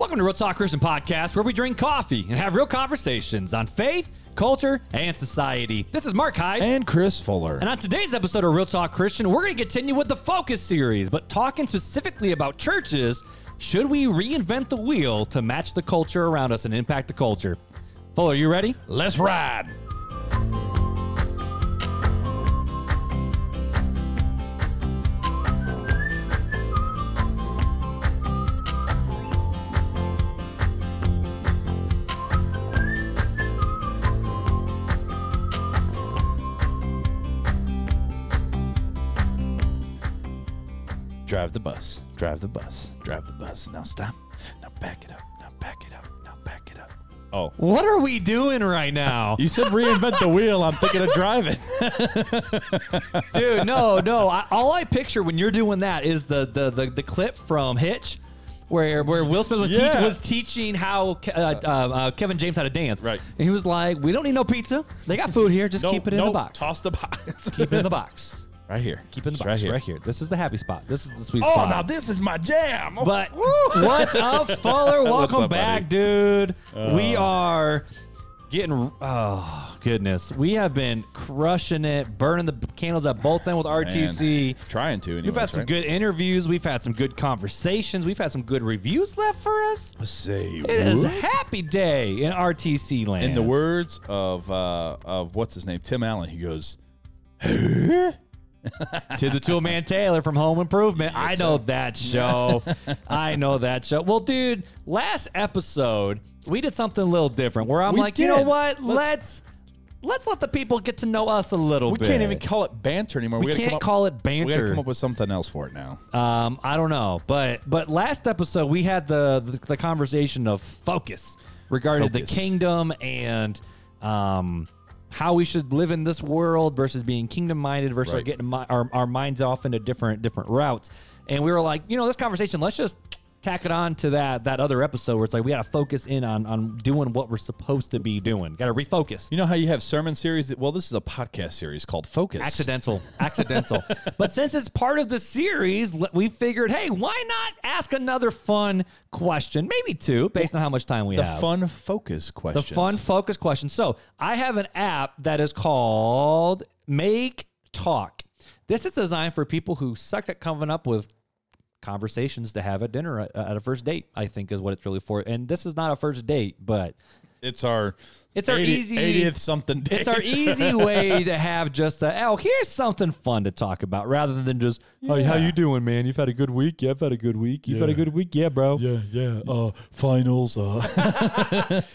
Welcome to Real Talk Christian Podcast, where we drink coffee and have real conversations on faith, culture, and society. This is Mark Hyde. And Chris Fuller. And on today's episode of Real Talk Christian, we're going to continue with the Focus series, but talking specifically about churches. Should we reinvent the wheel to match the culture around us and impact the culture? Fuller, you ready? Let's ride. Drive the bus, drive the bus, drive the bus. Now stop. Now back it up. Now back it up. Now back it up. Oh. What are we doing right now? You said reinvent the wheel. I'm thinking of driving. Dude, no. All I picture when you're doing that is the clip from Hitch where Will Smith was teaching how Kevin James how to dance. Right. And he was like, we don't need no pizza. They got food here. Just keep it in the box. Toss the box. Keep it in the box. Right here. Keep it in the box. Right here. Right here. This is the happy spot. This is the sweet spot. Oh, now this is my jam. But what's up, Fuller? Welcome up, back, buddy? dude. We are getting, oh, goodness. We have been crushing it, burning the candles at both ends with RTC. Man, trying to anyways, We've had some good interviews. We've had some good conversations. We've had some good reviews left for us. Say It is a happy day in RTC land. In the words of what's his name, Tim Allen, he goes, To the Toolman Taylor from Home Improvement. Yes, I know that show. I know that show. Well, dude, last episode, we did something a little different where I'm you know what? Let's let the people get to know us a little bit. We can't even call it banter anymore. We can't call it banter. We got to come up with something else for it now. I don't know. But last episode, we had the conversation of focus regarding the kingdom and how we should live in this world versus being kingdom-minded versus getting our minds off into different routes. And we were like, you know, this conversation, let's just tack it on to that other episode where it's like we got to focus in on doing what we're supposed to be doing. Got to refocus. You know how you have sermon series? Well, this is a podcast series called Focus. Accidental. But since it's part of the series, we figured, hey, why not ask another fun question? Maybe two, based on how much time we have. The fun focus questions. The fun focus question. So I have an app that is called Make Talk. This is designed for people who suck at coming up with conversations to have at dinner at a first date, I think is what it's really for. And this is not a first date, but it's our easy 80th something date. It's our easy way to have just here's something fun to talk about rather than just, oh, how you doing, man? You've had a good week? Yeah, I've had a good week. You've had a good week? Yeah, bro. Yeah. Finals. Sorry.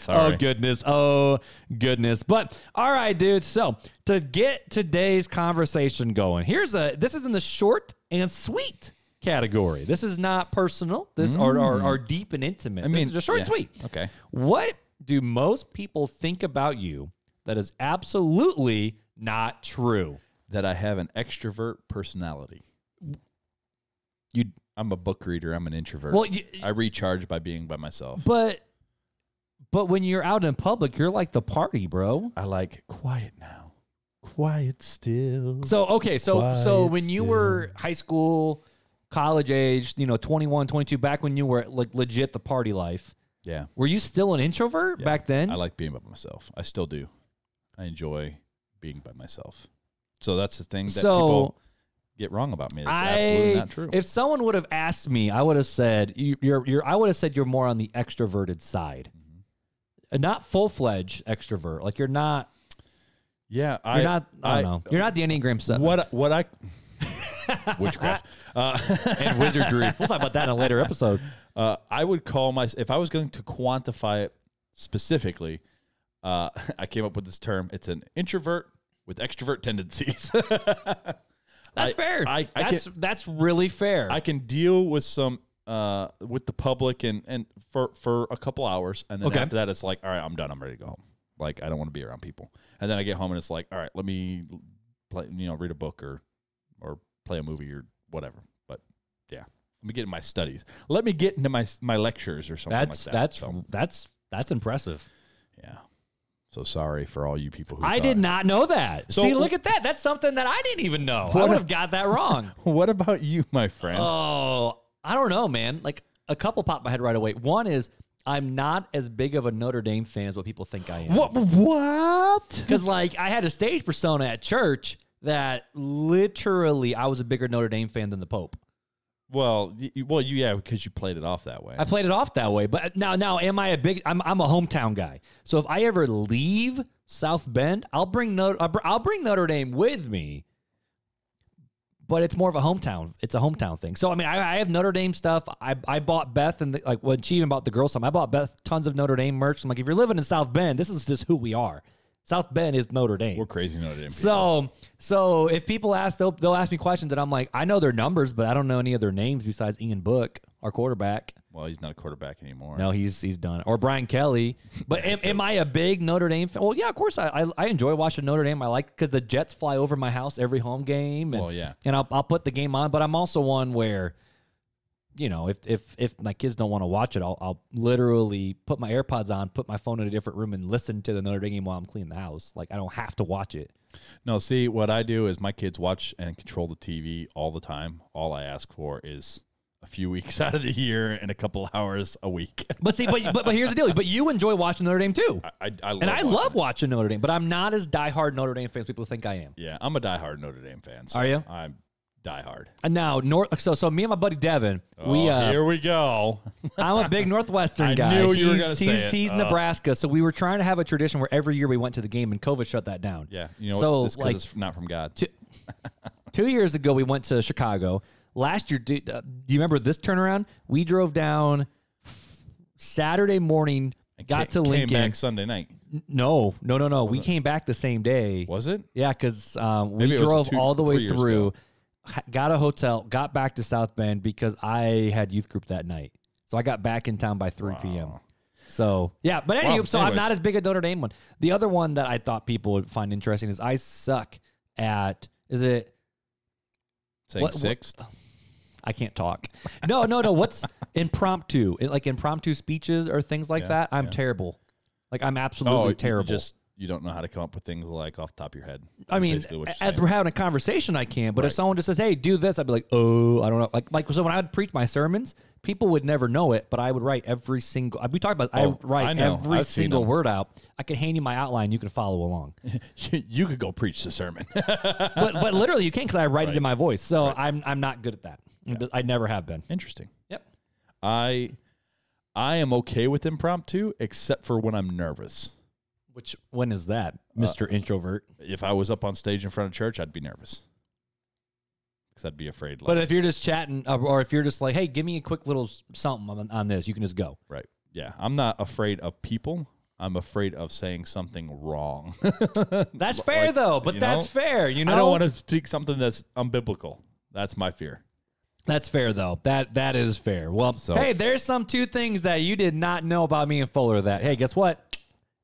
Oh, goodness. But all right, dude. So to get today's conversation going, this is in the short and sweet category. This is not personal. This are deep and intimate. This is just short and sweet. Okay. What do most people think about you that is absolutely not true? That I have an extrovert personality. I'm a book reader. I'm an introvert. Well, I recharge by being by myself. But when you're out in public, you're like the party, bro. I like quiet now. Quiet still. So when you were high school, college age, 21, 22, back when you were like legit the party life. Yeah. Were you still an introvert back then? I like being by myself. I still do. I enjoy being by myself. So that's the thing that people get wrong about me. It's absolutely not true. If someone would have asked me, I would have said you're more on the extroverted side. Not full-fledged extrovert. Like you're not. Yeah, I don't know. You're not the Enneagram 7. What I witchcraft and wizardry. We'll talk about that in a later episode. I would call if I was going to quantify it specifically, I came up with this term. It's an introvert with extrovert tendencies. That's fair. That's really fair. I can deal with some with the public and for a couple hours, and then after that, it's like, all right, I'm done. I'm ready to go home. Like I don't want to be around people. And then I get home and it's like, all right, let me play, read a book or play a movie or whatever. But yeah, let me get in my studies. Let me get into my lectures or something like that. That's impressive. Yeah. So sorry for all you people who I did not know that. See, look at that. That's something that I didn't even know. I would have got that wrong. What about you, my friend? Oh, I don't know, man. Like a couple popped my head right away. One is I'm not as big of a Notre Dame fan as what people think I am. What? Because, like, I had a stage persona at church that literally I was a bigger Notre Dame fan than the Pope. Well, yeah, because you played it off that way. I played it off that way. But now, am I a big? I'm a hometown guy. So if I ever leave South Bend, I'll bring Notre Dame with me. But it's more of a hometown. It's a hometown thing. So I mean, I have Notre Dame stuff. I bought Beth and like when she even bought the girls something. I bought Beth tons of Notre Dame merch. I'm like, if you're living in South Bend, this is just who we are. South Bend is Notre Dame. We're crazy Notre Dame people. So if people ask, they'll ask me questions, and I'm like, I know their numbers, but I don't know any of their names besides Ian Book, our quarterback. Well, he's not a quarterback anymore. No, he's done. Or Brian Kelly. But am I a big Notre Dame fan? Well, yeah, of course. I enjoy watching Notre Dame. I like because the Jets fly over my house every home game. And, well, yeah. And I'll put the game on. But I'm also one where, you know, if my kids don't want to watch it, I'll literally put my AirPods on, put my phone in a different room, and listen to the Notre Dame game while I'm cleaning the house. Like, I don't have to watch it. No, see, what I do is my kids watch and control the TV all the time. All I ask for is a few weeks out of the year and a couple hours a week. But see, but here's the deal. But you enjoy watching Notre Dame too. I love watching Notre Dame. But I'm not as diehard Notre Dame fan as people think I am. Yeah, I'm a diehard Notre Dame fan. So are you? I'm diehard. And now So me and my buddy Devin, here we go. I'm a big Northwestern guy. I knew you were going to say it. He's Nebraska, so we were trying to have a tradition where every year we went to the game, and COVID shut that down. Yeah, you know, it's because it's not from God. 2 years ago, we went to Chicago. Last year, do you remember this turnaround? We drove down Saturday morning, got to Lincoln. Came back Sunday night. No. We came back the same day. Was it? Yeah, because we drove all the way through, got a hotel, got back to South Bend because I had youth group that night. So I got back in town by 3 p.m. So, yeah. But anyway, I'm not as big a Notre Dame one. The other one that I thought people would find interesting is I suck at, is it? Saying sixth? I can't talk. No. What's impromptu? Like impromptu speeches or things like that? I'm terrible. Like I'm absolutely terrible. You don't know how to come up with things like off the top of your head. I mean, as we're having a conversation, I can. But if someone just says, "Hey, do this," I'd be like, "Oh, I don't know." Like so when I would preach my sermons, people would never know it, but I would write every single. We talked about. I write every single word out. I could hand you my outline. You can follow along. You could go preach the sermon. but literally, you can't because I write it in my voice. So I'm not good at that. Yeah. I never have been. Interesting. Yep. I am okay with impromptu, except for when I'm nervous. When is that, Mr. Introvert? If I was up on stage in front of church, I'd be nervous. Because I'd be afraid. But if you're just chatting, or if you're just like, hey, give me a quick little something on this, you can just go. Right. Yeah. I'm not afraid of people. I'm afraid of saying something wrong. That's fair, though. But that's fair. You know? I don't want to speak something that's unbiblical. That's my fear. That's fair, though. That is fair. Well, hey, there's two things that you did not know about me and Fuller that, hey, guess what?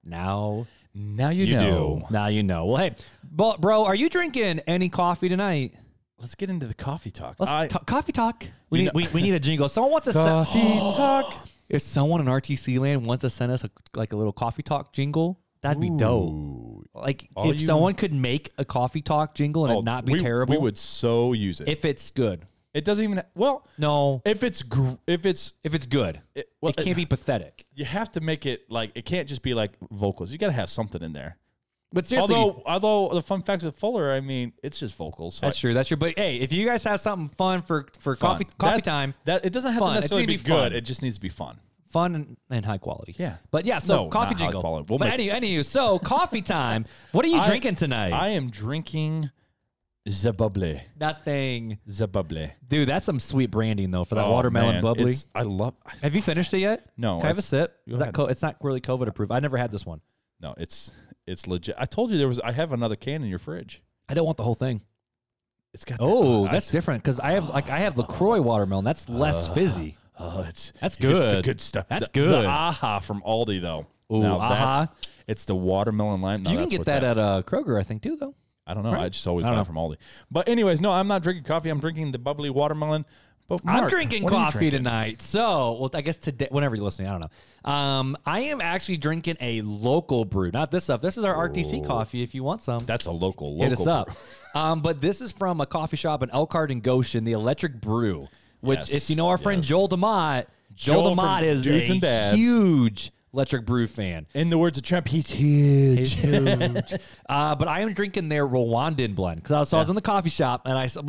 Now you know. Now you know. Well, hey, bro, are you drinking any coffee tonight? Let's get into the coffee talk. Coffee talk. We need a jingle. Someone wants to coffee talk. If someone in RTC land wants to send us a little coffee talk jingle, that'd be dope. Like if someone could make a coffee talk jingle and it not be terrible, we would so use it if it's good. It doesn't even no. If it's good, it can't be pathetic. You have to make it like it can't just be like vocals. You got to have something in there. But seriously, although the fun facts with Fuller, I mean, it's just vocals. So that's true. But hey, if you guys have something fun for coffee time, that it doesn't have to necessarily be good. It just needs to be fun. Fun and high quality. Yeah. But yeah, so coffee jingle. Anyway, so coffee time. What are you drinking tonight? I am drinking the bubbly. Nothing. The bubbly. Dude, that's some sweet branding, though, for that watermelon bubbly. I love Have you finished it yet? No. Can I have a sip? It's not really COVID approved. I never had this one. No, it's legit. I told you I have another can in your fridge. I don't want the whole thing. It's got that's different because I have LaCroix watermelon. That's less fizzy. That's good. It's the good stuff. That's good. The AHA from Aldi, though. Ooh, AHA. It's the watermelon lime. No, you can get that at Kroger, I think, too, though. I don't know. Right? I just always buy it from Aldi. But anyways, no, I'm not drinking coffee. I'm drinking the bubbly watermelon. But Mark, I'm drinking coffee tonight. So, well, I guess today, whenever you're listening, I don't know. I am actually drinking a local brew. Not this stuff. This is our RTC coffee if you want some. That's a local Hit us brew. up. But this is from a coffee shop in Elkhart and Goshen, the Electric Brew, which if you know our friend Joel DeMott, Joel DeMott is Dudes and a Dads. huge Electric Brew fan. In the words of Trump, he's huge. He's huge. But I am drinking their Rwandan blend because I was in the coffee shop and I saw,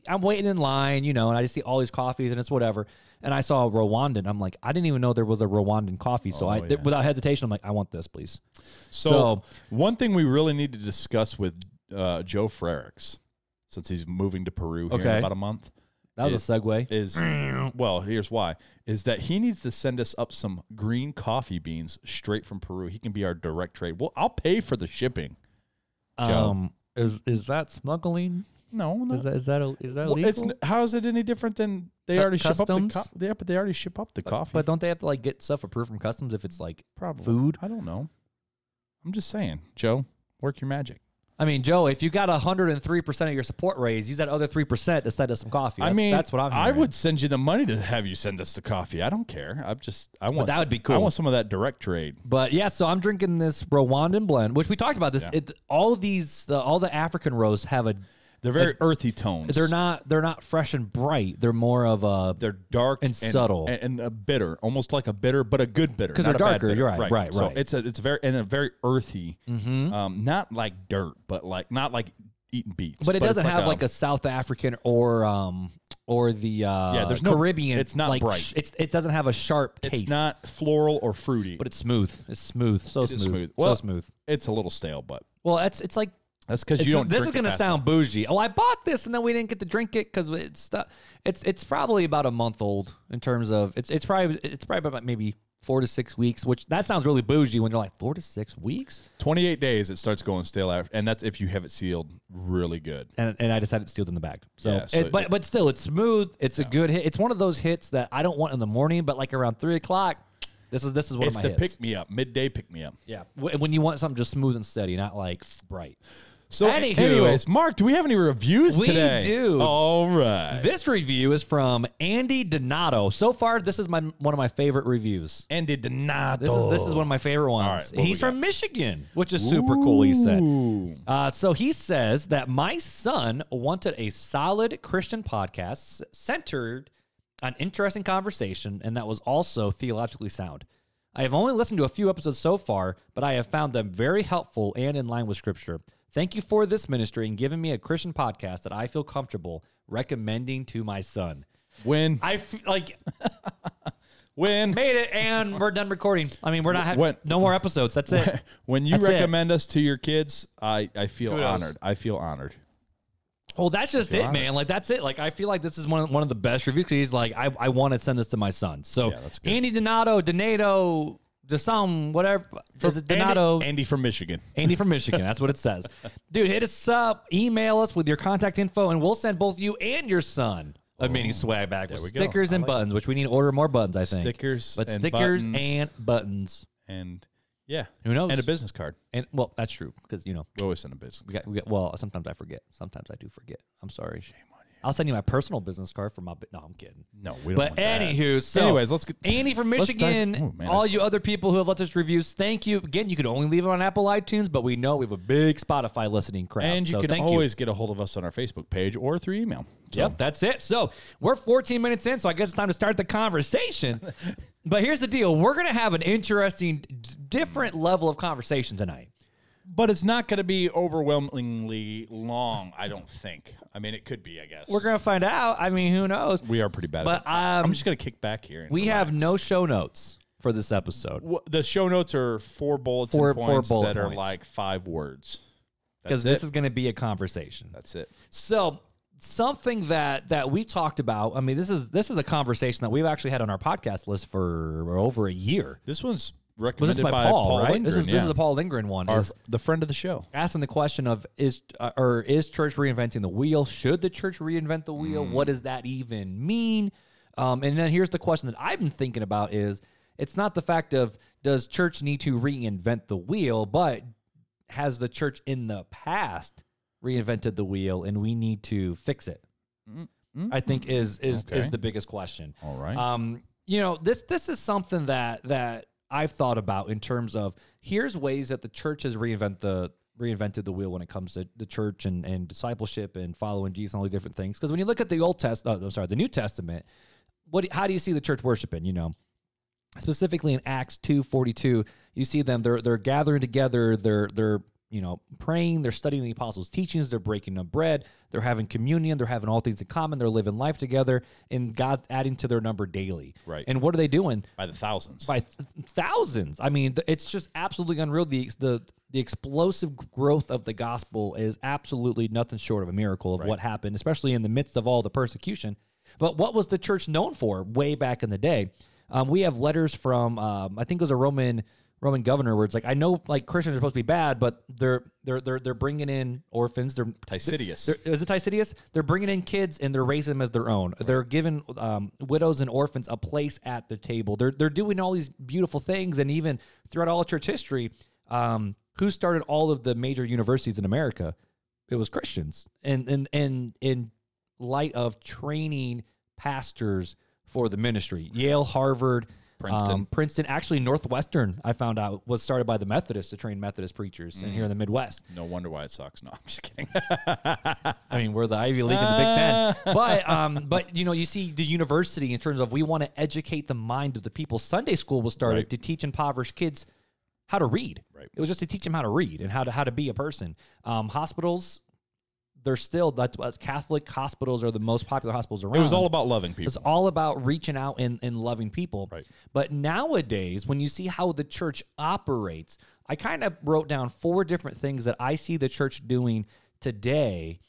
I'm waiting in line, and I just see all these coffees and it's whatever. And I saw Rwandan. I'm like, I didn't even know there was a Rwandan coffee. So without hesitation, I'm like, I want this, please. So one thing we really need to discuss with Joe Frericks, since he's moving to Peru here in about a month. That was a segue. Well, here's why. Is that he needs to send us up some green coffee beans straight from Peru. He can be our direct trade. Well, I'll pay for the shipping. Joe. Is that smuggling? No. Is that illegal? How is it any different than they already ship up the but they already ship up the coffee. But don't they have to get stuff approved from customs if it's probably food? I don't know. I'm just saying, Joe, work your magic. I mean, Joe, if you got 103% of your support raise, use that other 3% to send us some coffee. That's what I'm hearing. I would send you the money to have you send us the coffee. I don't care. I want that would be cool. I want some of that direct trade. But yeah, so I'm drinking this Rwandan blend, which we talked about this. Yeah. All the African roasts have they're very earthy tones. They're not fresh and bright. They're more of they're dark and subtle and a bitter, almost like a bitter, but a good bitter. Because they're darker. You're right. So it's a very earthy, not like dirt, but not like eating beets. But it doesn't have a South African or the there's no Caribbean. It's not bright. It doesn't have a sharp taste. It's not floral or fruity, but it's smooth. It's smooth. So smooth. Well, so smooth. It's a little stale, but it's like. That's because you don't. This is gonna sound bougie. Oh, I bought this and then we didn't get to drink it because it's probably about a month old in terms of it's probably about maybe 4 to 6 weeks. Which that sounds really bougie when you're like 4 to 6 weeks. 28 days it starts going stale after, and that's if you have it sealed really good. And I just had it sealed in the bag. So, but still, it's smooth. It's a good hit. It's one of those hits that I don't want in the morning, but around 3 o'clock. This is one of my hits. It's the pick me up, midday pick me up. Yeah, when you want something just smooth and steady, not bright. So, anyways, Mark, do we have any reviews today? We do. All right. This review is from Andy Donato. So far, this is one of my favorite reviews. Andy Donato. This is one of my favorite ones. Right, he's from Michigan, which is super cool, he said. So he says that my son wanted a solid Christian podcast centered on interesting conversation and that was also theologically sound. I have only listened to a few episodes so far, but I have found them very helpful and in line with Scripture. Thank you for this ministry and giving me a Christian podcast that I feel comfortable recommending to my son. When I feel when made it and we're done recording. I mean, we're not having no more episodes. That's it. When you recommend us to your kids, I feel honored. I feel honored. Well, that's just it, man. That's it. I feel like this is one of the best reviews because he's like, I want to send this to my son. So that's good. Andy Donato, Desam, whatever. Is it Donato? Andy from Michigan. Andy from Michigan. That's what it says. Dude, hit us up. Email us with your contact info, and we'll send both you and your son a mini swag bag with stickers and buttons, which we need to order more buttons, I think. Stickers and buttons. And, yeah. Who knows? And a business card. And well, that's true because, we always send a business card. Well, sometimes I forget. Sometimes I do forget. I'm sorry. Shame on you. I'll send you my personal business card for my. No, I'm kidding. No, we don't. But anywho, so anyways, let's get Andy from Michigan. All you other people who have left us reviews, thank you again. You could only leave it on Apple iTunes, but we know we have a big Spotify listening crowd. And you can always get a hold of us on our Facebook page or through email. So. Yep, that's it. So we're 14 minutes in, so I guess it's time to start the conversation. But here's the deal: we're gonna have an interesting, different level of conversation tonight. But it's not going to be overwhelmingly long, I don't think. I mean, it could be, I guess. We're going to find out. I mean, who knows? We are pretty bad at it. I'm just going to kick back here. We have no show notes for this episode. The show notes are 4 bullet points that are like 5 words. Because this is going to be a conversation. That's it. So something that we talked about, I mean, this is a conversation that we've actually had on our podcast list for over a year. This one's recommended by Paul, right? Lindgren, This is the Paul Lindgren one. The friend of the show. Asking the question of, is church reinventing the wheel? Should the church reinvent the wheel? What does that even mean? And then here's the question that I've been thinking about is, it's not the fact of, does church need to reinvent the wheel, but has the church in the past reinvented the wheel and we need to fix it? I think is the biggest question. All right. This is something that I've thought about in terms of, here's ways that the church has reinvented the wheel when it comes to the church and discipleship and following Jesus and all these different things. Because when you look at the New Testament, how do you see the church worshiping? You know, specifically in Acts 2:42, you see them. They're gathering together. They're you know, praying, they're studying the apostles' teachings, they're breaking of bread, they're having communion, they're having all things in common, they're living life together, and God's adding to their number daily. Right. And what are they doing? By the thousands. By thousands. I mean, it's just absolutely unreal. The explosive growth of the gospel is absolutely nothing short of a miracle of what happened, especially in the midst of all the persecution. But what was the church known for way back in the day? We have letters from, I think it was a Roman governor, where it's like, I know like Christians are supposed to be bad, but they're bringing in orphans. They're Tysidius. Is it Tysidius? They're bringing in kids and they're raising them as their own. Right. They're giving widows and orphans a place at the table. They're doing all these beautiful things, and even throughout all of church history, who started all of the major universities in America? It was Christians, and in light of training pastors for the ministry, Yale, Harvard. Princeton, actually Northwestern, I found out, was started by the Methodists to train Methodist preachers in here in the Midwest. No wonder why it sucks. No, I'm just kidding. I mean, we're the Ivy League and the Big Ten. But you know, you see the university in terms of we want to educate the mind of the people. Sunday school was started to teach impoverished kids how to read. Right. It was just to teach them how to read and how to be a person. Hospitals, they're still, Catholic hospitals are the most popular hospitals around. It was all about loving people. It's all about reaching out and loving people. Right. But nowadays, when you see how the church operates, I kind of wrote down 4 different things that I see the church doing today.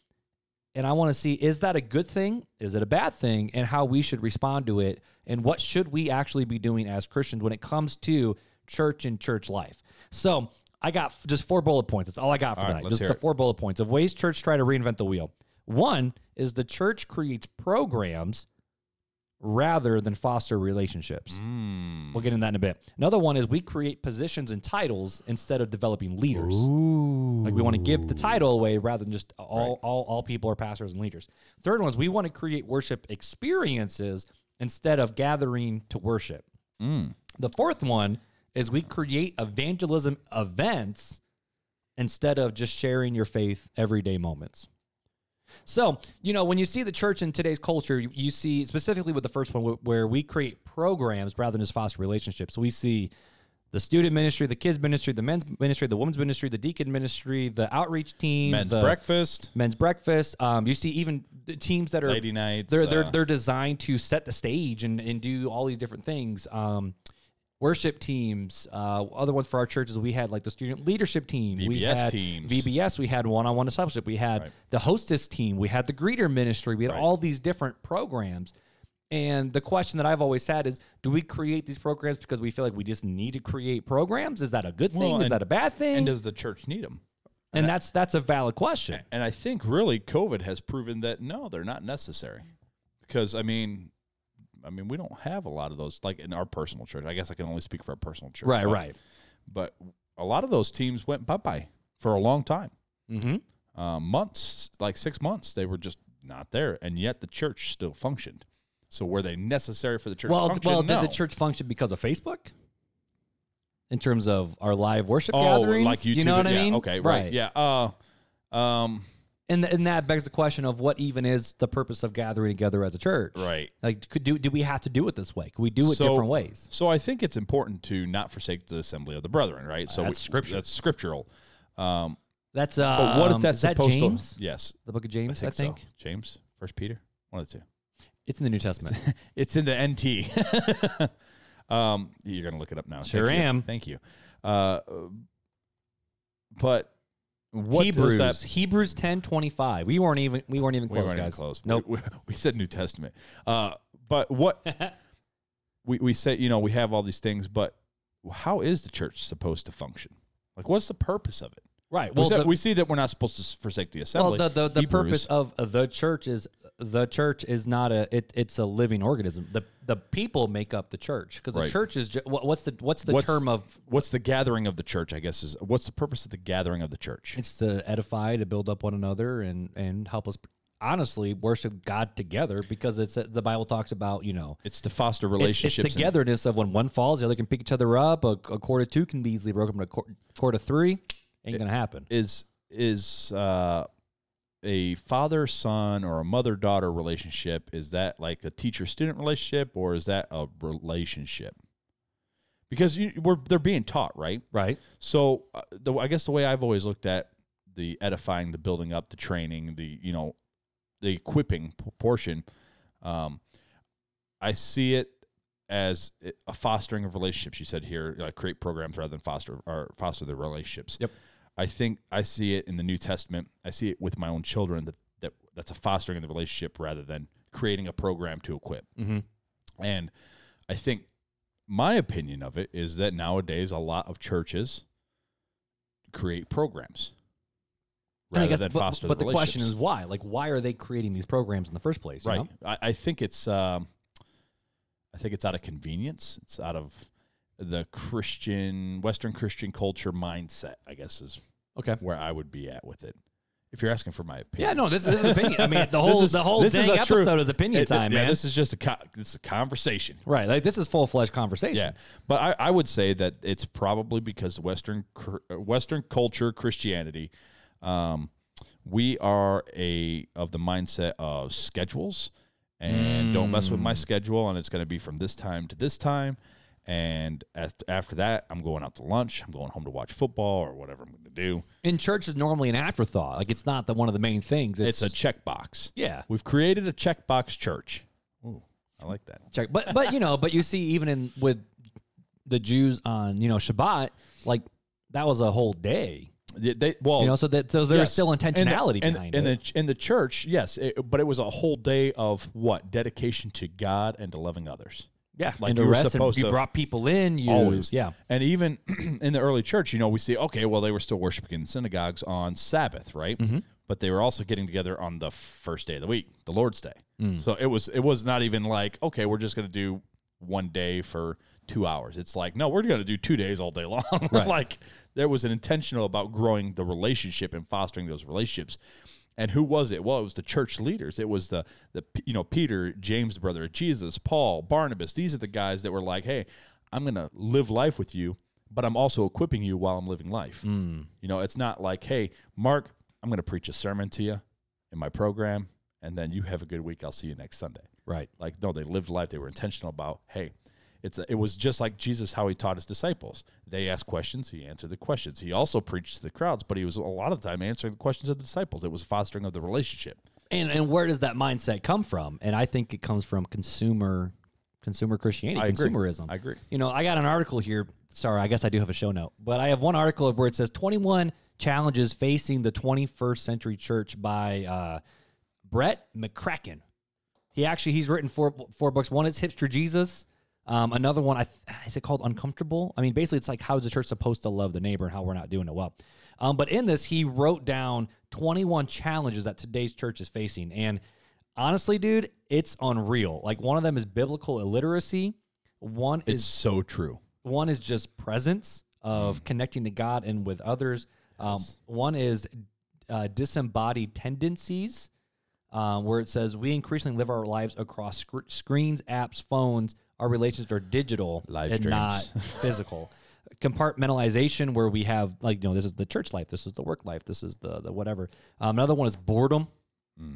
And I want to see, is that a good thing? Is it a bad thing? And how we should respond to it. And what should we actually be doing as Christians when it comes to church and church life? So I got just 4 bullet points. That's all I got for tonight. Just the 4 bullet points of ways church try to reinvent the wheel. 1 is the church creates programs rather than foster relationships. We'll get into that in a bit. Another one is we create positions and titles instead of developing leaders. Ooh. Like we want to give the title away rather than just all people are pastors and leaders. Third one is we want to create worship experiences instead of gathering to worship. The fourth one is we create evangelism events instead of just sharing your faith everyday moments. So, you know, when you see the church in today's culture, you see specifically with the first one where we create programs rather than just foster relationships. So we see the student ministry, the kids ministry, the men's ministry, the women's ministry, the deacon ministry, the outreach team, men's breakfast. You see even the teams that are lady nights. They're designed to set the stage and do all these different things. Worship teams, other ones for our churches, we had like the student leadership team. VBS, we had one-on-one discipleship. We had the hostess team. We had the greeter ministry. We had all these different programs. And the question that I've always had is, do we create these programs because we feel like we just need to create programs? Is that a good thing? Is that a bad thing? And does the church need them? And that's a valid question. And I think really COVID has proven that, no, they're not necessary. Because, I mean, we don't have a lot of those, like in our personal church. I guess I can only speak for our personal church. Right. But a lot of those teams went bye-bye for a long time. Months, like 6 months, they were just not there. And yet the church still functioned. So were they necessary for the church to function? Well, no. Did the church function because of Facebook? In terms of our live worship gatherings? Like YouTube. You know what I mean? Okay, right. Yeah. And that begs the question of what even is the purpose of gathering together as a church? Right. Like, do we have to do it this way? Could we do it different ways? So I think it's important to not forsake the assembly of the brethren, right? So that's scripture. That's scriptural. But what if that's is that supposed James? to? Yes. The book of James, I think. So. James, 1 Peter, one of the two. It's in the New Testament. It's in the NT. You're going to look it up now. Sure am. Thank you. But what Hebrews 10:25. We weren't even close, guys. Close. Nope. We said New Testament. But what we say, we have all these things, but how is the church supposed to function? Like, what's the purpose of it? Right. Well, we see that we're not supposed to forsake the assembly. Well, the purpose of the church is not it's a living organism. The people make up the church, because the church is what's the term of what's the gathering of the church? I guess is what's the purpose of the gathering of the church? It's to edify, to build up one another, and help us honestly worship God together, because the Bible talks about it's to foster relationships. It's togetherness of when one falls, the other can pick each other up. A cord of two can be easily broken, but a cord of three ain't gonna happen. Is a father-son or a mother-daughter relationship, is that like a teacher-student relationship, or is that a relationship? Because they're being taught, right? Right. So I guess the way I've always looked at the edifying, the building up, the training, the equipping portion, I see it as a fostering of relationships. You said here, create programs rather than foster the relationships. Yep. I think I see it in the New Testament. I see it with my own children that's a fostering of the relationship rather than creating a program to equip. Mm-hmm. And I think my opinion of it is that nowadays a lot of churches create programs rather than foster the relationships. But the question is why? Like, why are they creating these programs in the first place? Right. You know? I think it's out of convenience. It's out of the Western Christian culture mindset, I guess, is where I would be at with it. If you're asking for my opinion. Yeah, no, this is opinion. I mean, the whole dang episode is opinion time, man. This is just a conversation. Right. Like, this is full-fledged conversation. Yeah. But I would say that it's probably because Western culture, Christianity, we are of the mindset of schedules and don't mess with my schedule, and it's going to be from this time to this time. And after that, I'm going out to lunch. I'm going home to watch football or whatever I'm going to do. In church is normally an afterthought. Like, it's not one of the main things. It's a checkbox. Yeah. We've created a checkbox church. Ooh, I like that. But you see, even with the Jews on, Shabbat, like, that was a whole day. So there's still intentionality behind it. In the church, yes, but it was a whole day of what? Dedication to God and to loving others. Yeah, like you were supposed to. You brought people in. Always. Yeah. And even in the early church, we see, okay, well, they were still worshiping in synagogues on Sabbath, right? Mm-hmm. But they were also getting together on the first day of the week, the Lord's Day. So it was not even like, okay, we're just going to do one day for 2 hours. It's like, no, we're going to do 2 days all day long. Right. Like, there was an intentional about growing the relationship and fostering those relationships. And who was it? Well, it was the church leaders. It was the Peter, James, the brother of Jesus, Paul, Barnabas. These are the guys that were like, hey, I'm going to live life with you, but I'm also equipping you while I'm living life. It's not like, hey, Mark, I'm going to preach a sermon to you in my program, and then you have a good week. I'll see you next Sunday. Right. Like, no, they lived life. They were intentional about, hey, it was just like Jesus, how he taught his disciples. They asked questions. He answered the questions. He also preached to the crowds, but he was a lot of the time answering the questions of the disciples. It was fostering of the relationship. And where does that mindset come from? And I think it comes from consumer Christianity, consumerism. I agree. I got an article here. Sorry, I guess I do have a show note. But I have one article where it says 21 challenges facing the 21st century church by Brett McCracken. He's written four books. One is Hipster Jesus. Another one, is it called Uncomfortable? I mean, basically, it's like, how is the church supposed to love the neighbor and how we're not doing it well? But in this, he wrote down 21 challenges that today's church is facing. And honestly, dude, it's unreal. Like, one of them is biblical illiteracy. It's so true. One is just presence of connecting to God and with others. Yes. One is disembodied tendencies, where it says we increasingly live our lives across screens, apps, phones. Our relationships are digital and not physical. Compartmentalization, where we have, this is the church life, this is the work life, this is the whatever. Another one is boredom.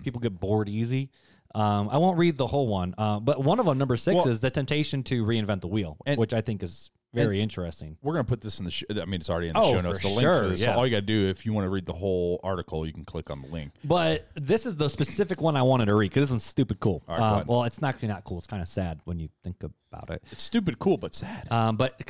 People get bored easy. I won't read the whole one, but one of them, number 6, is the temptation to reinvent the wheel, which I think is very interesting. We're going to put this in the it's already in the show notes. The link for this. So all you got to do, if you want to read the whole article, you can click on the link. But this is the specific one I wanted to read because this one's stupid cool. All right, well, it's actually not cool. It's kind of sad when you think about it. It's stupid cool, but sad.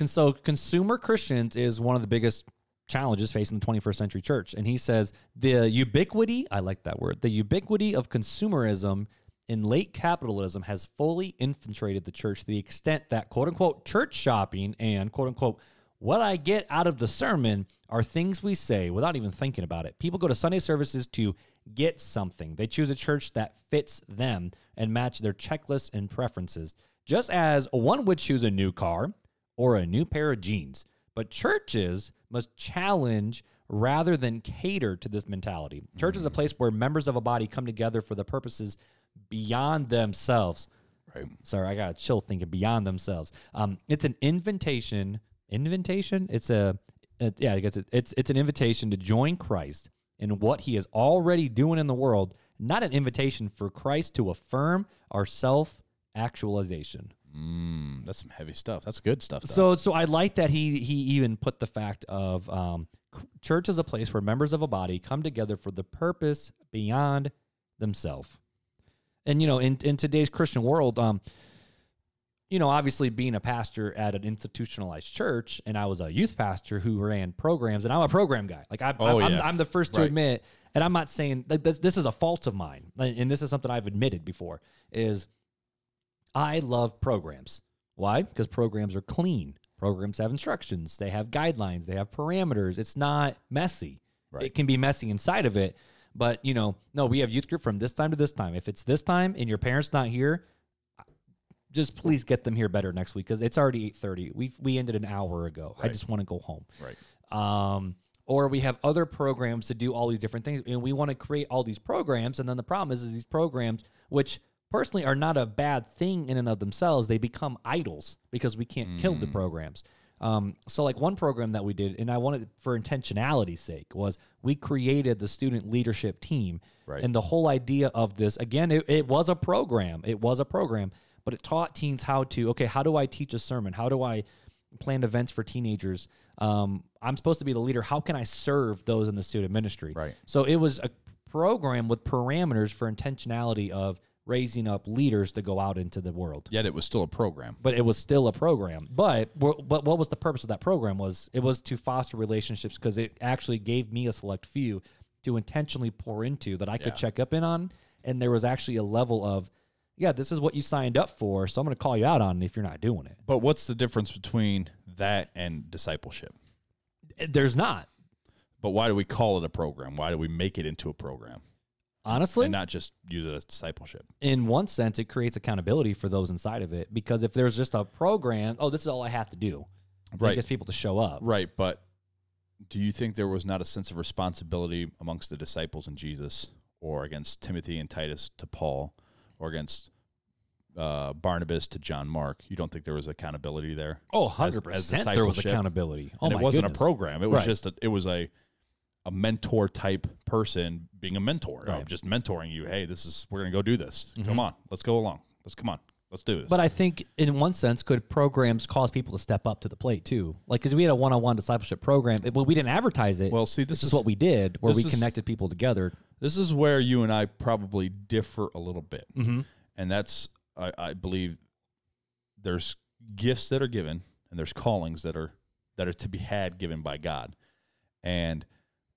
So consumer Christians is one of the biggest challenges facing the 21st century church. And he says the ubiquity, I like that word, the ubiquity of consumerism in late capitalism has fully infiltrated the church to the extent that, quote unquote, church shopping and, quote unquote, what I get out of the sermon are things we say without even thinking about it. People go to Sunday services to get something. They choose a church that fits them and match their checklists and preferences, just as one would choose a new car or a new pair of jeans. But churches must challenge rather than cater to this mentality. Church is a place where members of a body come together for the purposes beyond themselves. Right. Sorry, I got a chill thinking beyond themselves. It's an invitation. It's an invitation to join Christ in what he is already doing in the world, not an invitation for Christ to affirm our self-actualization. That's some heavy stuff. That's good stuff, though. So I like that he even put the fact of church is a place where members of a body come together for the purpose beyond themselves. And, in today's Christian world, obviously being a pastor at an institutionalized church, and I was a youth pastor who ran programs, and I'm a program guy. Like I'm the first to admit, and I'm not saying this is a fault of mine, and this is something I've admitted before, is I love programs. Why? Because programs are clean. Programs have instructions. They have guidelines. They have parameters. It's not messy. Right. It can be messy inside of it, but, no, we have youth group from this time to this time. If it's this time and your parent's not here, just please get them here better next week because it's already 8:30. We ended an hour ago. Right. I just want to go home. Right. Or we have other programs to do all these different things, and we want to create all these programs, and then the problem is these programs, which personally are not a bad thing in and of themselves, they become idols because we can't kill the programs. So like one program that we did, and I wanted for intentionality's sake, was we created the student leadership team. Right. And the whole idea of this, again, it was a program. It was a program, but it taught teens how do I teach a sermon? How do I plan events for teenagers? I'm supposed to be the leader. How can I serve those in the student ministry? Right. So it was a program with parameters for intentionality of raising up leaders to go out into the world. Yet it was still a program. But it was still a program. But what was the purpose of that program? It was to foster relationships because it actually gave me a select few to intentionally pour into that I could check up in on. And there was actually a level of, this is what you signed up for, so I'm going to call you out on it if you're not doing it. But what's the difference between that and discipleship? There's not. But why do we call it a program? Why do we make it into a program? Honestly? And not just use it as discipleship. In one sense, it creates accountability for those inside of it. Because if there's just a program, this is all I have to do. Right. It gets people to show up. Right, but do you think there was not a sense of responsibility amongst the disciples in Jesus, or against Timothy and Titus to Paul, or against Barnabas to John Mark? You don't think there was accountability there? Oh, 100% there was accountability. And it wasn't a program. It was just a mentor type person being a mentor. Right. Just mentoring you. Hey, we're going to go do this. Mm-hmm. Come on, let's go along. Let's do this. But I think in one sense, could programs cause people to step up to the plate too? Like, because we had a one-on-one discipleship program. We didn't advertise it. Well, see, this is what we did, where we connected people together. This is where you and I probably differ a little bit. Mm-hmm. And that's, I believe there's gifts that are given and there's callings that are to be had given by God. And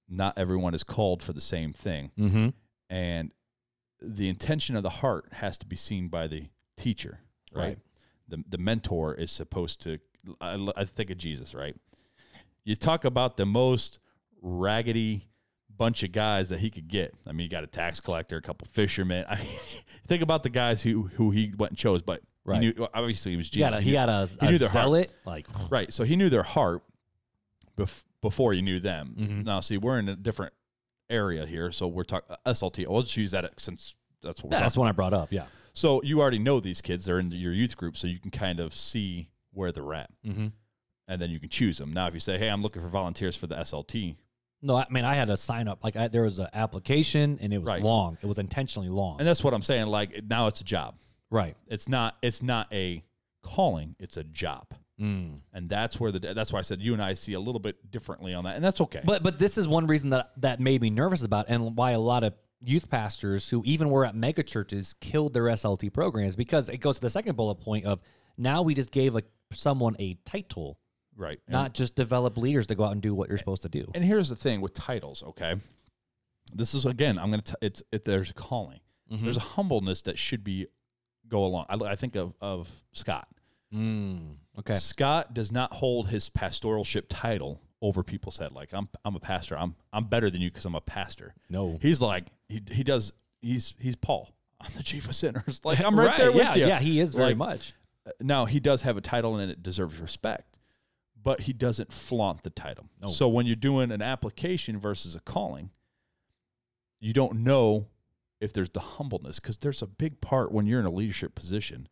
not everyone is called for the same thing. Mm-hmm. And the intention of the heart has to be seen by the teacher, right? The mentor is supposed to, I think of Jesus, right? You talk about the most raggedy bunch of guys that he could get. I mean, you got a tax collector, a couple fishermen. I mean, think about the guys who he went and chose, but he knew, obviously he was Jesus. He had a knew their zealot, right. So he knew their heart before you knew them. Mm-hmm. Now, see, we're in a different area here, so we're talking SLT. I'll just use that since that's what we're that's what I brought up, So you already know these kids. They're in your youth group, so you can kind of see where they're at. Mm-hmm. And then you can choose them. Now, if you say, hey, I'm looking for volunteers for the SLT. No, I mean, I had to sign up. There was an application, and it was long. It was intentionally long. And that's what I'm saying. Like, now it's a job. Right. It's not a calling. It's a job. Mm. And that's why I said you and I see a little bit differently on that, and that's okay. But this is one reason that made me nervous about, and why a lot of youth pastors who even were at mega churches killed their SLT programs, because it goes to the second bullet point of now we just gave someone a title, right? Not just develop leaders to go out and do what you're supposed to do. And here's the thing with titles, okay? This is again, there's a calling, mm-hmm. there's a humbleness that should go along. I think of Scott. Okay. Scott does not hold his pastoralship title over people's head. Like, I'm a pastor. I'm better than you because I'm a pastor. No. He's like he's Paul. I'm the chief of sinners. Like, I'm right there with you. Yeah, he is very much. Now, he does have a title and it deserves respect, but he doesn't flaunt the title. No. So when you're doing an application versus a calling, you don't know if there's the humbleness, because there's a big part when you're in a leadership position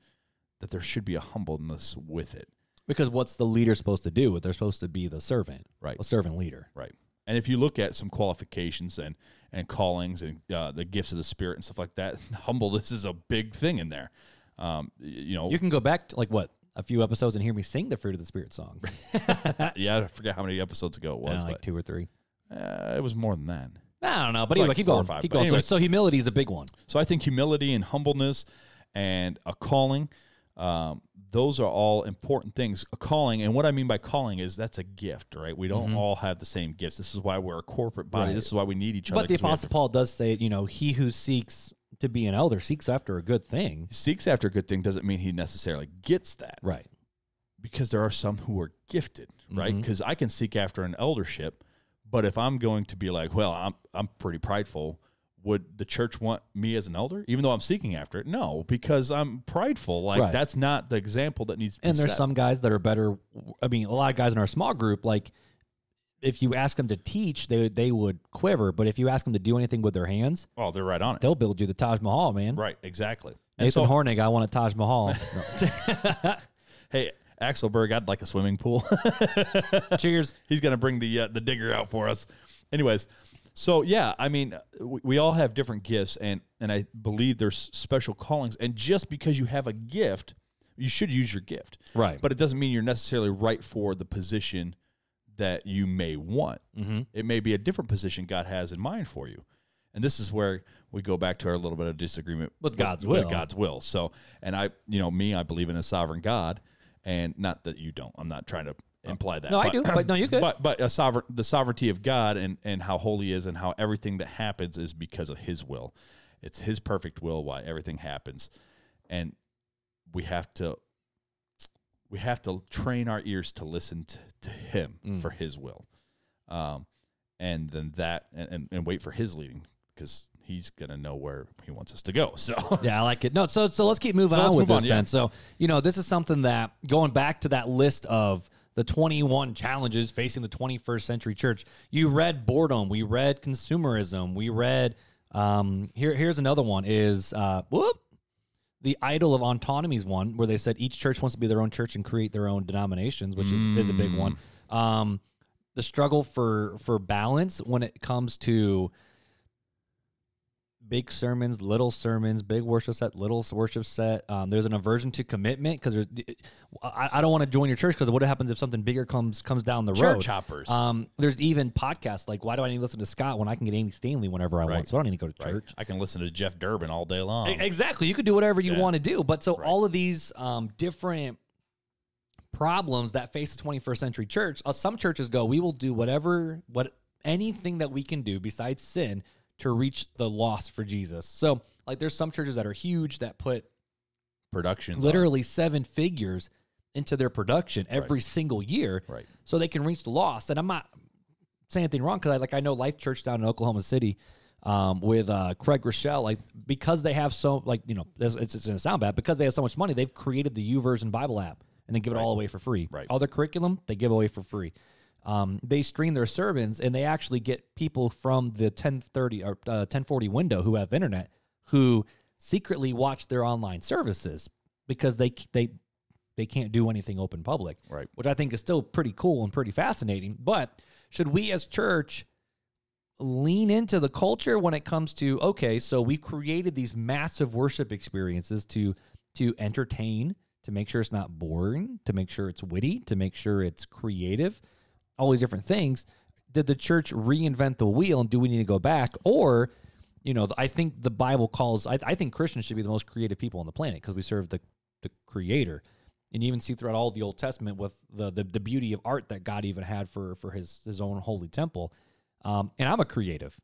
that there should be a humbleness with it. Because what's the leader supposed to do? They're supposed to be the servant, right? A servant leader, right? And if you look at some qualifications and callings and the gifts of the Spirit and stuff like that, humbleness is a big thing in there. You can go back to a few episodes and hear me sing the Fruit of the Spirit song. Yeah, I forget how many episodes ago it was. Like 2 or 3. It was more than that. I don't know, but anyway, keep going. Keep going. So humility is a big one. So I think humility and humbleness and a calling, those are all important things. A calling, and what I mean by calling is that's a gift, right? We don't all have the same gifts. This is why we're a corporate body. Right. This is why we need each other. But the Apostle Paul does say, he who seeks to be an elder seeks after a good thing. Seeks after a good thing doesn't mean he necessarily gets that. Right. Because there are some who are gifted, right? Because I can seek after an eldership, but if I'm going to be like, well, I'm pretty prideful, would the church want me as an elder, even though I'm seeking after it? No, because I'm prideful. Like, that's not the example that needs to be And there's set. some guys that are better. I mean, a lot of guys in our small group, like, if you ask them to teach, they would quiver. But if you ask them to do anything with their hands, oh, they're right on it. They'll build you the Taj Mahal, man. Right, exactly. Nathan Hornig, I want a Taj Mahal. Hey, Axelberg, I'd like a swimming pool. Cheers. He's going to bring the digger out for us. Anyways, so yeah, I mean, we all have different gifts, and I believe there's special callings. And just because you have a gift, you should use your gift. Right. But it doesn't mean you're necessarily right for the position that you may want. It may be a different position God has in mind for you. And this is where we go back to our little bit of disagreement with God's will. With God's will. So, and I believe in a sovereign God. And not that you don't. I'm not trying to imply that. No, I do. But no, you could. But the sovereignty of God and how holy he is and how everything that happens is because of his will. It's his perfect will why everything happens. And we have to train our ears to listen to him for his will. And then and wait for his leading, because he's going to know where he wants us to go. So yeah, I like it. No, so let's keep moving on with this then. Yeah. So, this is something that, going back to that list of the 21 challenges facing the 21st century church, you read boredom, we read consumerism, we read, here's another one is, the idol of autonomy is one, where they said each church wants to be their own church and create their own denominations, which is a big one. The struggle for balance when it comes to big sermons, little sermons, big worship set, little worship set. There's an aversion to commitment because I don't want to join your church because what happens if something bigger comes down the road? Church hoppers. There's even podcasts like, why do I need to listen to Scott when I can get Andy Stanley whenever I want? So I don't need to go to church. I can listen to Jeff Durbin all day long. Exactly. You could do whatever you want to do. But all of these different problems that face the 21st century church, some churches go, we will do anything that we can do besides sin to reach the lost for Jesus. So, like, there's some churches that are huge that put production literally 7 figures into their production every single year, so they can reach the lost. And I'm not saying anything wrong because I know Life Church down in Oklahoma City with Craig Rochelle, because they have so it's going to sound bad because they have so much money, they've created the YouVersion Bible app and they give it all away for free. All their curriculum they give away for free. They stream their sermons, and they actually get people from the 1030 or 1040 window who have internet who secretly watch their online services because they can't do anything open public, which I think is still pretty cool and pretty fascinating. But should we as church lean into the culture when it comes to, okay, so we've created these massive worship experiences to entertain, to make sure it's not boring, to make sure it's witty, to make sure it's creative, all these different things. Did the church reinvent the wheel, and do we need to go back? Or, I think the Bible calls, I think Christians should be the most creative people on the planet because we serve the Creator. And you even see throughout all the Old Testament with the beauty of art that God even had for his own holy temple. And I'm a creative.